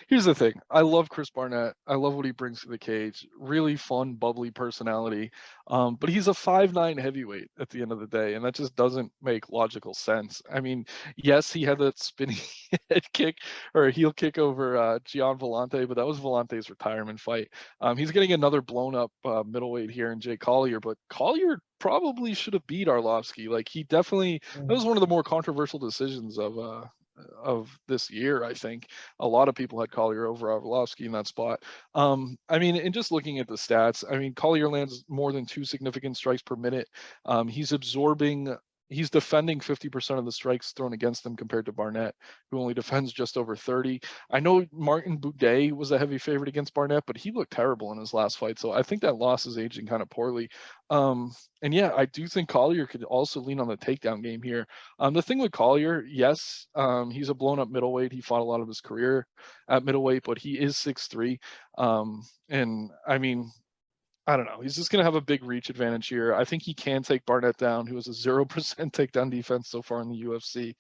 Here's the thing. I love Chris Barnett. I love what he brings to the cage. Really fun, bubbly personality. But he's a 5'9" heavyweight at the end of the day, and that just doesn't make logical sense. I mean, yes, he had that spinning head kick or heel kick over Gian Vellante, but that was Vellante's retirement fight. He's getting another blown up middleweight here in Jake Collier, but Collier probably should have beat Arlovsky. Like, he definitely, that was one of the more controversial decisions of this year. I think a lot of people had Collier over Arlovsky in that spot. I mean, and just looking at the stats, I mean, Collier lands more than 2 significant strikes per minute. He's absorbing he's defending 50% of the strikes thrown against him compared to Barnett, who only defends just over 30. I know Martin Buday was a heavy favorite against Barnett, but he looked terrible in his last fight. So I think that loss is aging kind of poorly. And yeah, I do think Collier could also lean on the takedown game here. The thing with Collier, yes, he's a blown up middleweight. He fought a lot of his career at middleweight, but he is 6'3". And I mean, I don't know. He's just going to have a big reach advantage here. I think he can take Barnett down, who has a 0% takedown defense so far in the UFC.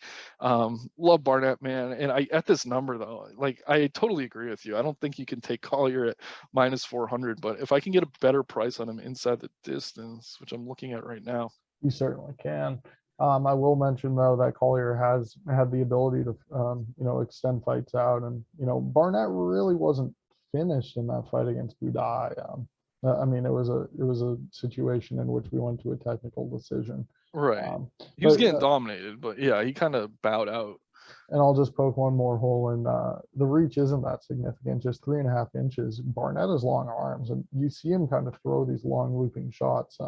Love Barnett, man. And at this number, though, like, I totally agree with you. I don't think you can take Collier at minus 400, but if I can get a better price on him inside the distance, which I'm looking at right now. You certainly can. I will mention though that Collier has had the ability to, extend fights out, and Barnett really wasn't finished in that fight against Budai. I mean, it was a situation in which we went to a technical decision. Right. He was getting dominated, but yeah, he kind of bowed out. And I'll just poke one more hole in. The reach isn't that significant, just 3.5 inches. Barnett has long arms, and you see him kind of throw these long looping shots.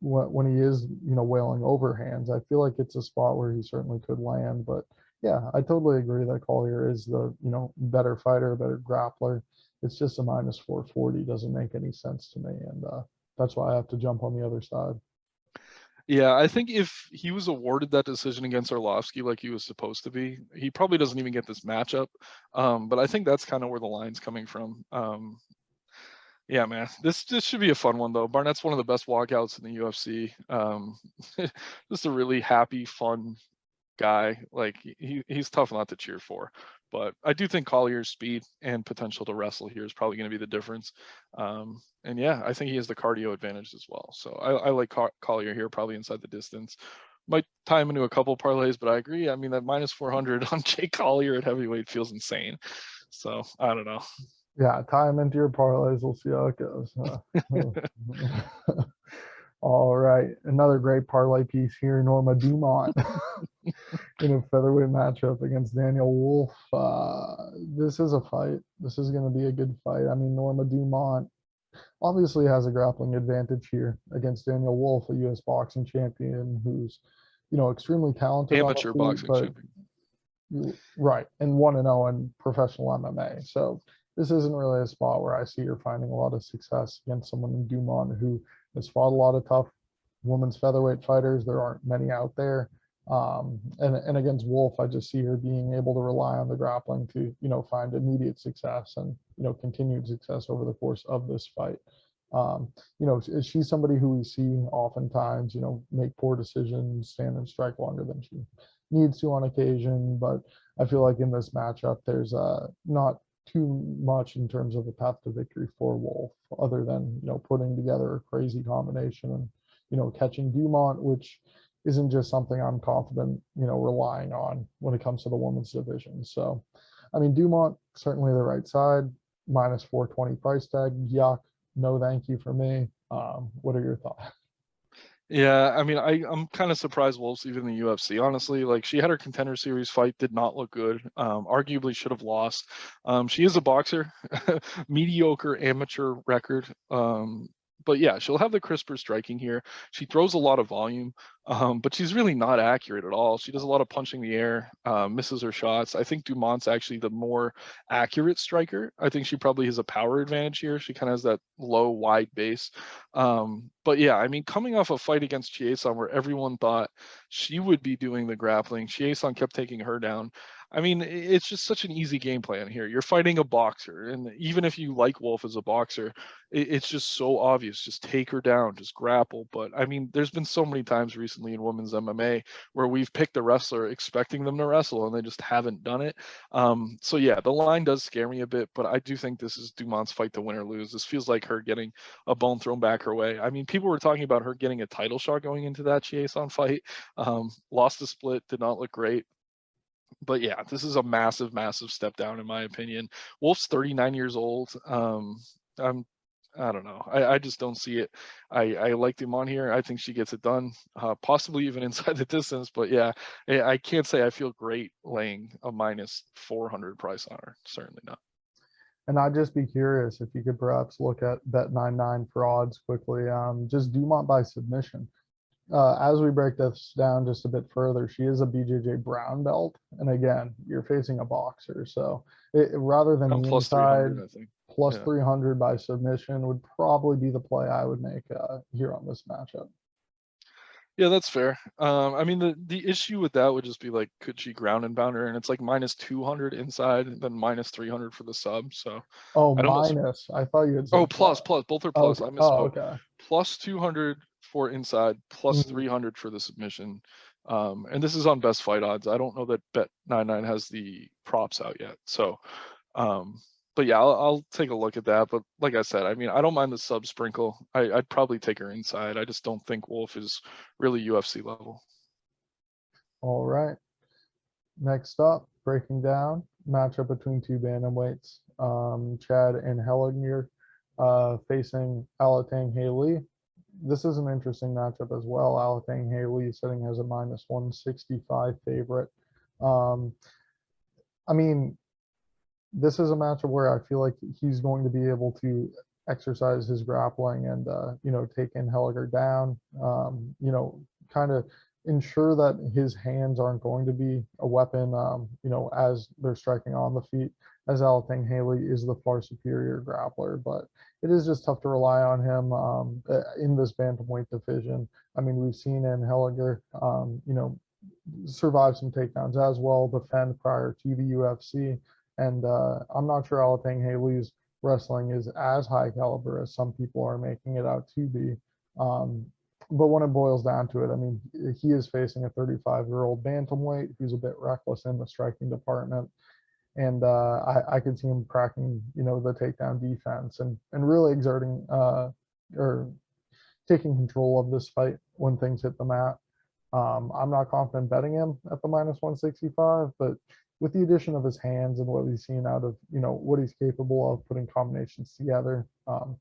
When he is, wailing overhands, I feel like it's a spot where he certainly could land. But yeah, I totally agree that Collier is the, better fighter, better grappler. It's just a minus 440 doesn't make any sense to me, and that's why I have to jump on the other side. Yeah, I think if he was awarded that decision against Arlovsky like he was supposed to be, he probably doesn't even get this matchup. But I think that's kind of where the line's coming from. Yeah, man, this should be a fun one though. Barnett's one of the best walkouts in the UFC. Just a really happy, fun guy. Like he's tough not to cheer for. But I do think Collier's speed and potential to wrestle here is probably going to be the difference. And yeah, I think he has the cardio advantage as well. So I like Collier here, probably inside the distance. Might tie him into a couple parlays, but I agree. I mean, that minus 400 on Jake Collier at heavyweight feels insane. So I don't know. Yeah, tie him into your parlays. We'll see how it goes. All right, another great parlay piece here. Norma Dumont in a featherweight matchup against Daniel Wolf. This is a fight. This is going to be a good fight. I mean, Norma Dumont obviously has a grappling advantage here against Daniel Wolf, a U.S. boxing champion who's, extremely talented. Amateur boxing champion. Right, and 1-0 in professional MMA. So this isn't really a spot where I see her finding a lot of success against someone in Dumont who has fought a lot of tough women's featherweight fighters. There aren't many out there. And against Wolf, I just see her being able to rely on the grappling to, find immediate success and, continued success over the course of this fight. She's somebody who we see oftentimes, make poor decisions, stand and strike longer than she needs to on occasion. But I feel like in this matchup, there's not too much in terms of the path to victory for Wolf, other than, putting together a crazy combination and, catching Dumont, which isn't just something I'm confident, relying on when it comes to the women's division. So, I mean, Dumont, certainly the right side, minus 420 price tag. Yuck. No, thank you for me. What are your thoughts? Yeah, I mean, I'm kind of surprised Wolf's even in the UFC, honestly. Like, she had her Contender Series fight, did not look good. Arguably should have lost. She is a boxer, mediocre amateur record. But yeah, she'll have the crisper striking here. She throws a lot of volume, but she's really not accurate at all. She does a lot of punching the air, misses her shots. I think Dumont's actually the more accurate striker. I think she probably has a power advantage here. She kind of has that low, wide base. But yeah, I mean, coming off a fight against Chiason where everyone thought she would be doing the grappling, Chiason kept taking her down. I mean, it's just such an easy game plan here. You're fighting a boxer, and even if you like Wolf as a boxer, it's just so obvious. Just take her down, just grapple. But I mean, there's been so many times recently in women's MMA where we've picked a wrestler expecting them to wrestle, and they just haven't done it. So yeah, the line does scare me a bit, but I do think this is Dumont's fight to win or lose. This feels like her getting a bone thrown back her way. I mean, people were talking about her getting a title shot going into that Chiason fight. Lost the split, did not look great. But yeah, this is a massive, massive step down in my opinion. Wolf's 39 years old. I don't know. I just don't see it. I like them on here. I think she gets it done, possibly even inside the distance. But yeah, I can't say I feel great laying a minus 400 price on her. Certainly not. And I'd just be curious if you could perhaps look at Bet99 for odds quickly. Just Dumont by submission. As we break this down just a bit further, she is a BJJ brown belt, and again, you're facing a boxer, so rather than I'm the plus inside 300, I think. plus Yeah. 300 by submission would probably be the play I would make here on this matchup. Yeah, that's fair. I mean, the issue with that would just be like, could she ground and pound her? And it's like minus 200 inside, and then minus 300 for the sub. So Oh, I'd almost. minus. I thought you had Oh, said plus, plus. plus, both are plus. Okay. I Oh, misspoke. okay. Plus 200 for inside, plus Mhm. 300 for the submission. And this is on best fight odds. I don't know that Bet99 has the props out yet. So, um, but yeah, I'll take a look at that. But like I said, I mean, I don't mind the sub sprinkle. I'd probably take her inside. I just don't think Wolf is really UFC level. All right. Next up, breaking down matchup between two bantamweights. Chad and Hellinger facing Alatang Haley. This is an interesting matchup as well. Alatang Haley sitting as a minus 165 favorite. Um, I mean, this is a matchup where I feel like he's going to be able to exercise his grappling and take in Helliger down. Kind of ensure that his hands aren't going to be a weapon. As they're striking on the feet. As Alatang Haley is the far superior grappler, but it is just tough to rely on him in this bantamweight division. I mean, we've seen in Helliger, survive some takedowns as well, defend prior to the UFC. And I'm not sure Alatang Haley's wrestling is as high caliber as some people are making it out to be. Um, but when it boils down to it, I mean, he is facing a 35-year-old bantamweight who's a bit reckless in the striking department. And I could see him cracking, the takedown defense and really exerting or taking control of this fight when things hit the mat. I'm not confident betting him at the minus 165, but with the addition of his hands and what we've seen out of, what he's capable of putting combinations together,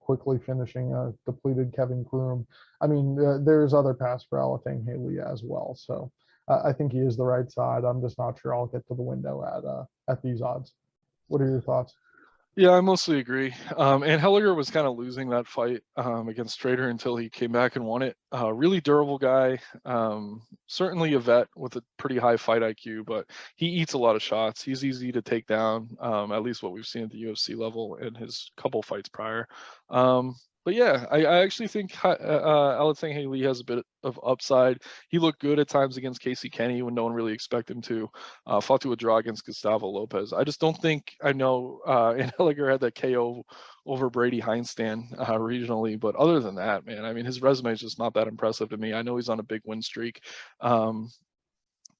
quickly finishing a depleted Kevin Kroom. I mean, there's other paths for Alatang Haley as well. So I think he is the right side. I'm just not sure I'll get to the window at these odds. What are your thoughts? Yeah, I mostly agree. And Helliger was kind of losing that fight against Strader until he came back and won it. Really durable guy. Certainly a vet with a pretty high fight IQ, but he eats a lot of shots. He's easy to take down, at least what we've seen at the UFC level in his couple fights prior. But yeah, I actually think Alatang Haley has a bit of upside. He looked good at times against Casey Kenny when no one really expected him to. Fought to a draw against Gustavo Lopez. I just don't think I know. And Hilliger had that KO over Brady Heinstein regionally, but other than that, man, I mean, his resume is just not that impressive to me. I know he's on a big win streak.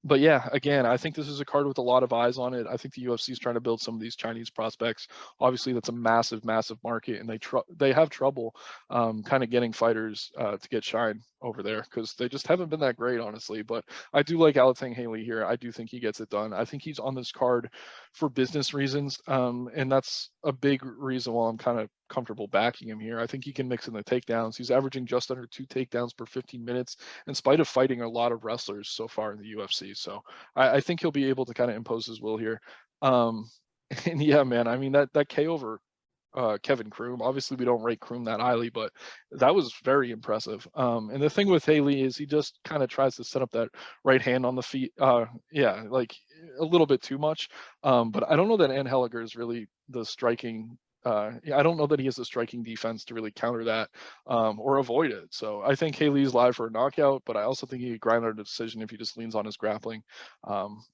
But yeah, again, I think this is a card with a lot of eyes on it. I think the UFC is trying to build some of these Chinese prospects. Obviously, that's a massive, massive market, and they have trouble kind of getting fighters to get shine over there because they just haven't been that great, honestly. But I do like Alatang Haley here. I do think he gets it done. I think he's on this card for business reasons, and that's a big reason why I'm kind of comfortable backing him here. I think he can mix in the takedowns. He's averaging just under 2 takedowns per 15 minutes, in spite of fighting a lot of wrestlers so far in the UFC. So I think he'll be able to kind of impose his will here. Um, and yeah, man, I mean that K over Kevin Kroom. Obviously, we don't rate Kroom that highly, but that was very impressive. And the thing with Haley is he just kind of tries to set up that right hand on the feet. Yeah, like a little bit too much. But I don't know that Ann Helliger is really the striking. Yeah, I don't know that he has the striking defense to really counter that or avoid it. So I think Haley's live for a knockout, but I also think he could grind out a decision if he just leans on his grappling.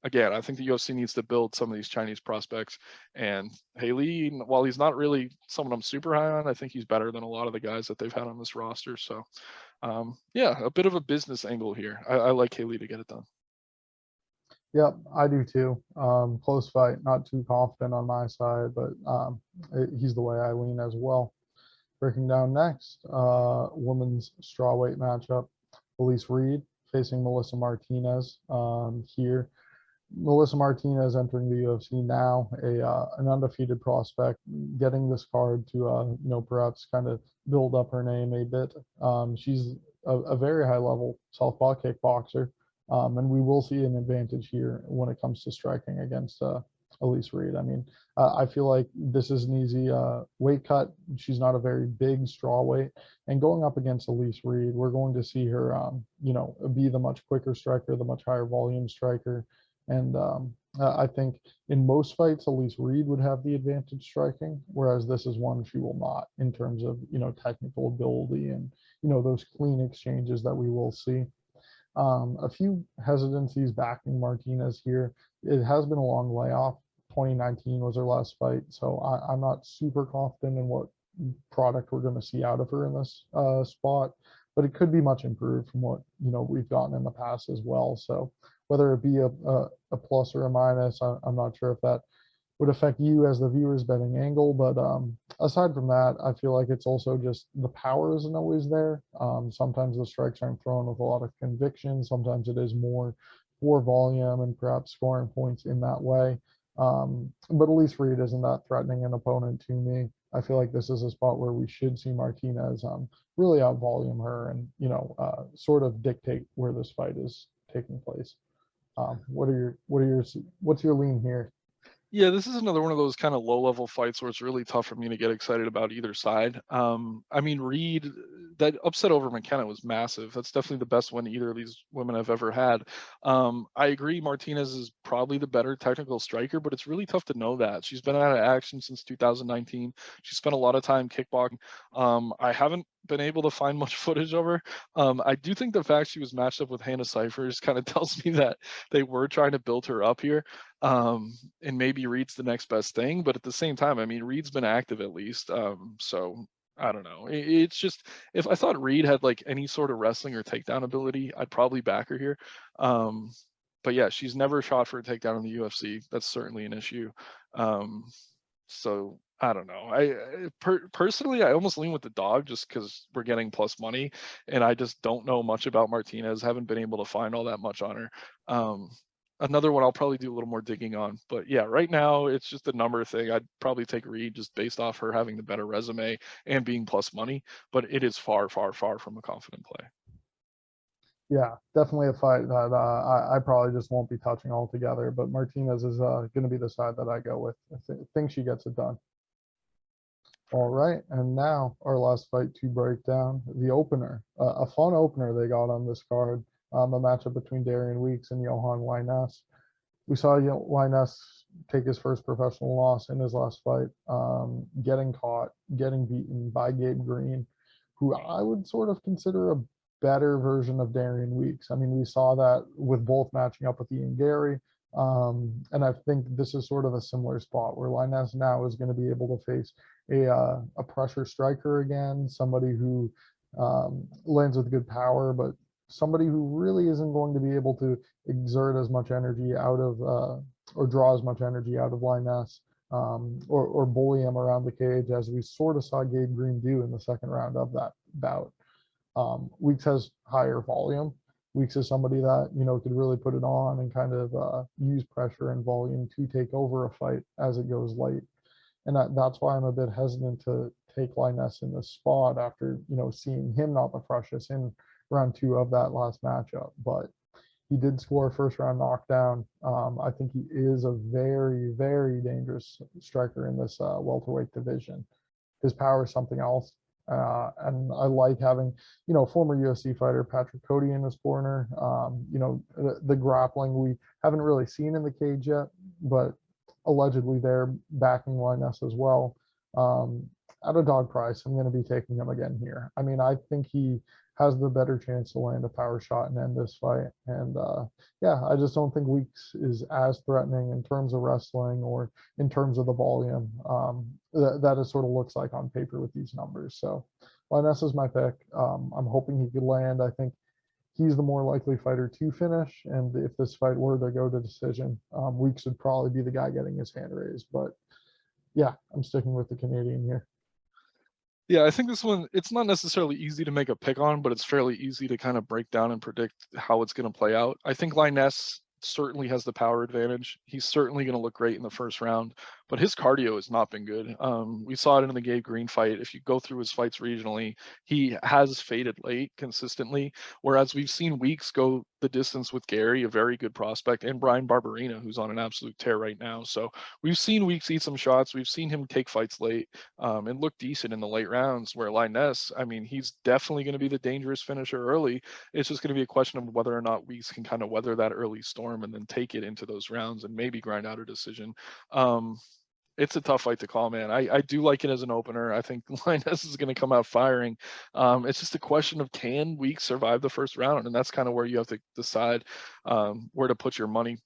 Again, I think the UFC needs to build some of these Chinese prospects. And Haley, while he's not really someone I'm super high on, I think he's better than a lot of the guys that they've had on this roster. So, yeah, a bit of a business angle here. I like Haley to get it done. Yep, I do too. Close fight, not too confident on my side, but he's the way I lean as well. Breaking down next, women's strawweight matchup. Elise Reed facing Melissa Martinez here. Melissa Martinez entering the UFC now, an undefeated prospect, getting this card to perhaps kind of build up her name a bit. She's a very high level southpaw kickboxer, and we will see an advantage here when it comes to striking against Elise Reed. I mean, I feel like this is an easy weight cut. She's not a very big straw weight, and going up against Elise Reed, we're going to see her, be the much quicker striker, the much higher volume striker, and I think in most fights, Elise Reed would have the advantage striking, whereas this is one she will not in terms of technical ability and those clean exchanges that we will see. A few hesitancies backing Martinez here. It has been a long layoff. 2019 was her last fight, so I'm not super confident in what product we're going to see out of her in this spot, but it could be much improved from what we've gotten in the past as well. So whether it be a plus or a minus, I'm not sure if that would affect you as the viewer's betting angle. But aside from that, I feel like it's also just the power isn't always there. Sometimes the strikes aren't thrown with a lot of conviction. Sometimes it is more for volume and perhaps scoring points in that way. But Elise Reed isn't that threatening an opponent to me. I feel like this is a spot where we should see Martinez really out volume her and sort of dictate where this fight is taking place. What's your lean here? Yeah, this is another one of those kind of low-level fights where it's really tough for me to get excited about either side. I mean, Reed, that upset over McKenna was massive. That's definitely the best win either of these women have ever had. I agree Martinez is probably the better technical striker, but it's really tough to know that. She's been out of action since 2019. She spent a lot of time kickboxing. I haven't been able to find much footage of her. I do think the fact she was matched up with Hannah Cyphers kind of tells me that they were trying to build her up here. And maybe Reed's the next best thing, but at the same time, I mean, Reed's been active at least. So I don't know. It's just, if I thought Reed had like any sort of wrestling or takedown ability, I'd probably back her here. But yeah, she's never shot for a takedown in the UFC. That's certainly an issue. So I don't know. Personally, I almost lean with the dog just because we're getting plus money, and I just don't know much about Martinez. Haven't been able to find all that much on her. Another one I'll probably do a little more digging on, but yeah, right now it's just a number thing. I'd probably take Reed just based off her having the better resume and being plus money, but it is far, far, far from a confident play. Yeah, definitely a fight that I probably just won't be touching altogether. But Martinez is going to be the side that I go with. I think she gets it done. All right, and now our last fight to break down the opener. A fun opener they got on this card. A matchup between Darian Weeks and Johan Lainez. We saw Lainez take his first professional loss in his last fight, getting caught, getting beaten by Gabe Green, who I would sort of consider a better version of Darian Weeks. I mean, we saw that with both matching up with Ian Gary. And I think this is sort of a similar spot where Lainez now is going to be able to face a pressure striker again, somebody who lands with good power, but somebody who really isn't going to be able to exert as much energy out of or draw as much energy out of Lainez or bully him around the cage, as we sort of saw Gabe Green do in the second round of that bout. Weeks has higher volume. Weeks is somebody that could really put it on and kind of use pressure and volume to take over a fight as it goes late. And that's why I'm a bit hesitant to take Lainez in this spot after seeing him not the freshest in round 2 of that last matchup. But he did score a first round knockdown. I think he is a very, very dangerous striker in this welterweight division. His power is something else. And I like having, former UFC fighter Patrick Cody in his corner. The grappling we haven't really seen in the cage yet, but allegedly they're backing Lainez as well. At a dog price, I'm going to be taking him again here. I mean, I think he has the better chance to land a power shot and end this fight. And yeah, I just don't think Weeks is as threatening in terms of wrestling or in terms of the volume that it sort of looks like on paper with these numbers. So Lainez is my pick. I'm hoping he could land. I think he's the more likely fighter to finish. And if this fight were to go to decision, Weeks would probably be the guy getting his hand raised. But yeah, I'm sticking with the Canadian here. Yeah, I think this one, it's not necessarily easy to make a pick on, but it's fairly easy to kind of break down and predict how it's going to play out. I think Lainez certainly has the power advantage. He's certainly going to look great in the first round. but his cardio has not been good. We saw it in the Gabe Green fight. If you go through his fights regionally, he has faded late consistently, whereas we've seen Weeks go the distance with Gary, a very good prospect, and Brian Barberina, who's on an absolute tear right now. So we've seen Weeks eat some shots. We've seen him take fights late and look decent in the late rounds, where Linus, I mean, he's definitely going to be the dangerous finisher early. It's just going to be a question of whether or not Weeks can kind of weather that early storm and then take it into those rounds and maybe grind out a decision. It's a tough fight to call, man. I do like it as an opener. I think Linus is going to come out firing. It's just a question of, can Weeks survive the first round? And that's kind of where you have to decide where to put your money.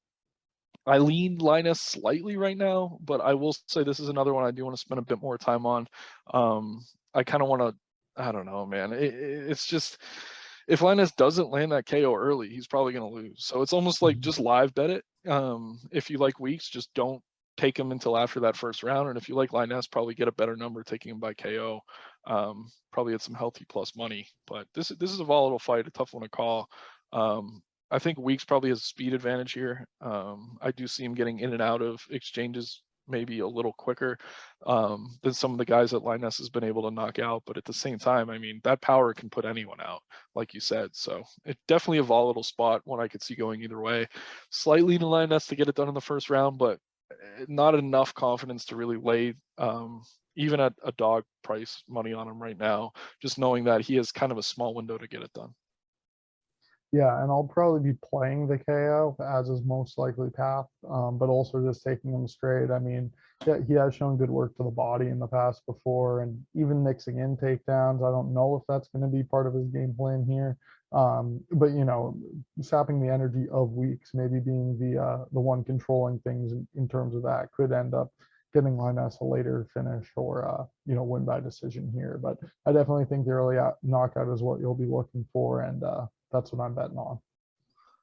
I lean Linus slightly right now, but I will say this is another one I do want to spend a bit more time on. I kind of want to, I don't know, man. It's just, if Linus doesn't land that KO early, he's probably going to lose. So it's almost like just live bet it. If you like Weeks, just don't take him until after that first round. And if you like Linus, probably get a better number taking him by KO. Probably at some healthy plus money. But this is a volatile fight, a tough one to call. I think Weeks probably has a speed advantage here. I do see him getting in and out of exchanges maybe a little quicker than some of the guys that Linus has been able to knock out. But at the same time, I mean, that power can put anyone out, like you said. So it's definitely a volatile spot, one I could see going either way. Slightly to Linus to get it done in the first round, but not enough confidence to really lay even at a dog price money on him right now, just knowing that he has kind of a small window to get it done. Yeah, and I'll probably be playing the KO as his most likely path, but also just taking him straight. I mean, yeah, he has shown good work to the body in the past before, and even mixing in takedowns. I don't know if that's going to be part of his game plan here. But sapping the energy of Weeks, maybe being the one controlling things in terms of that, could end up getting Linus a later finish or win by decision here. But I definitely think the early knockout is what you'll be looking for, and that's what I'm betting on.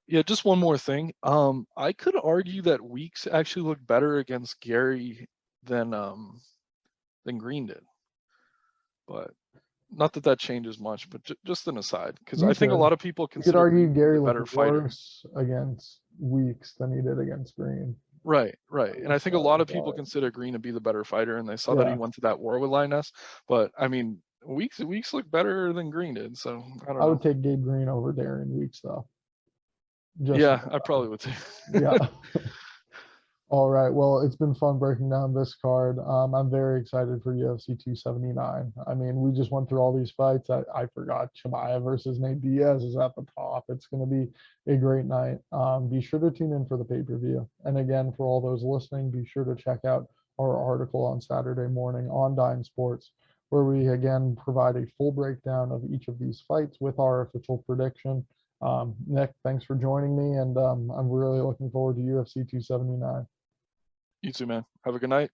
Yeah, just one more thing. I could argue that Weeks actually looked better against Gary than Green did, but not that changes much. But just an aside, because I think a lot of people You could consider argue Green Gary the better looked fighter. worse against Weeks than he did against Green. Right. And I think a lot of people consider Green to be the better fighter, and they saw that he went to that war with Linus. But I mean, Weeks looked better than Green did, so I don't know. I would take Gabe Green over Darren Weeks, though. Yeah, I probably would too. Yeah. All right. Well, it's been fun breaking down this card. I'm very excited for UFC 279. I mean, we just went through all these fights. I forgot Chimaev versus Diaz is at the top. It's going to be a great night. Be sure to tune in for the pay-per-view. And again, for all those listening, be sure to check out our article on Saturday morning on Dime Sports, where we again provide a full breakdown of each of these fights with our official prediction. Nick, thanks for joining me, and I'm really looking forward to UFC 279. You too, man. Have a good night.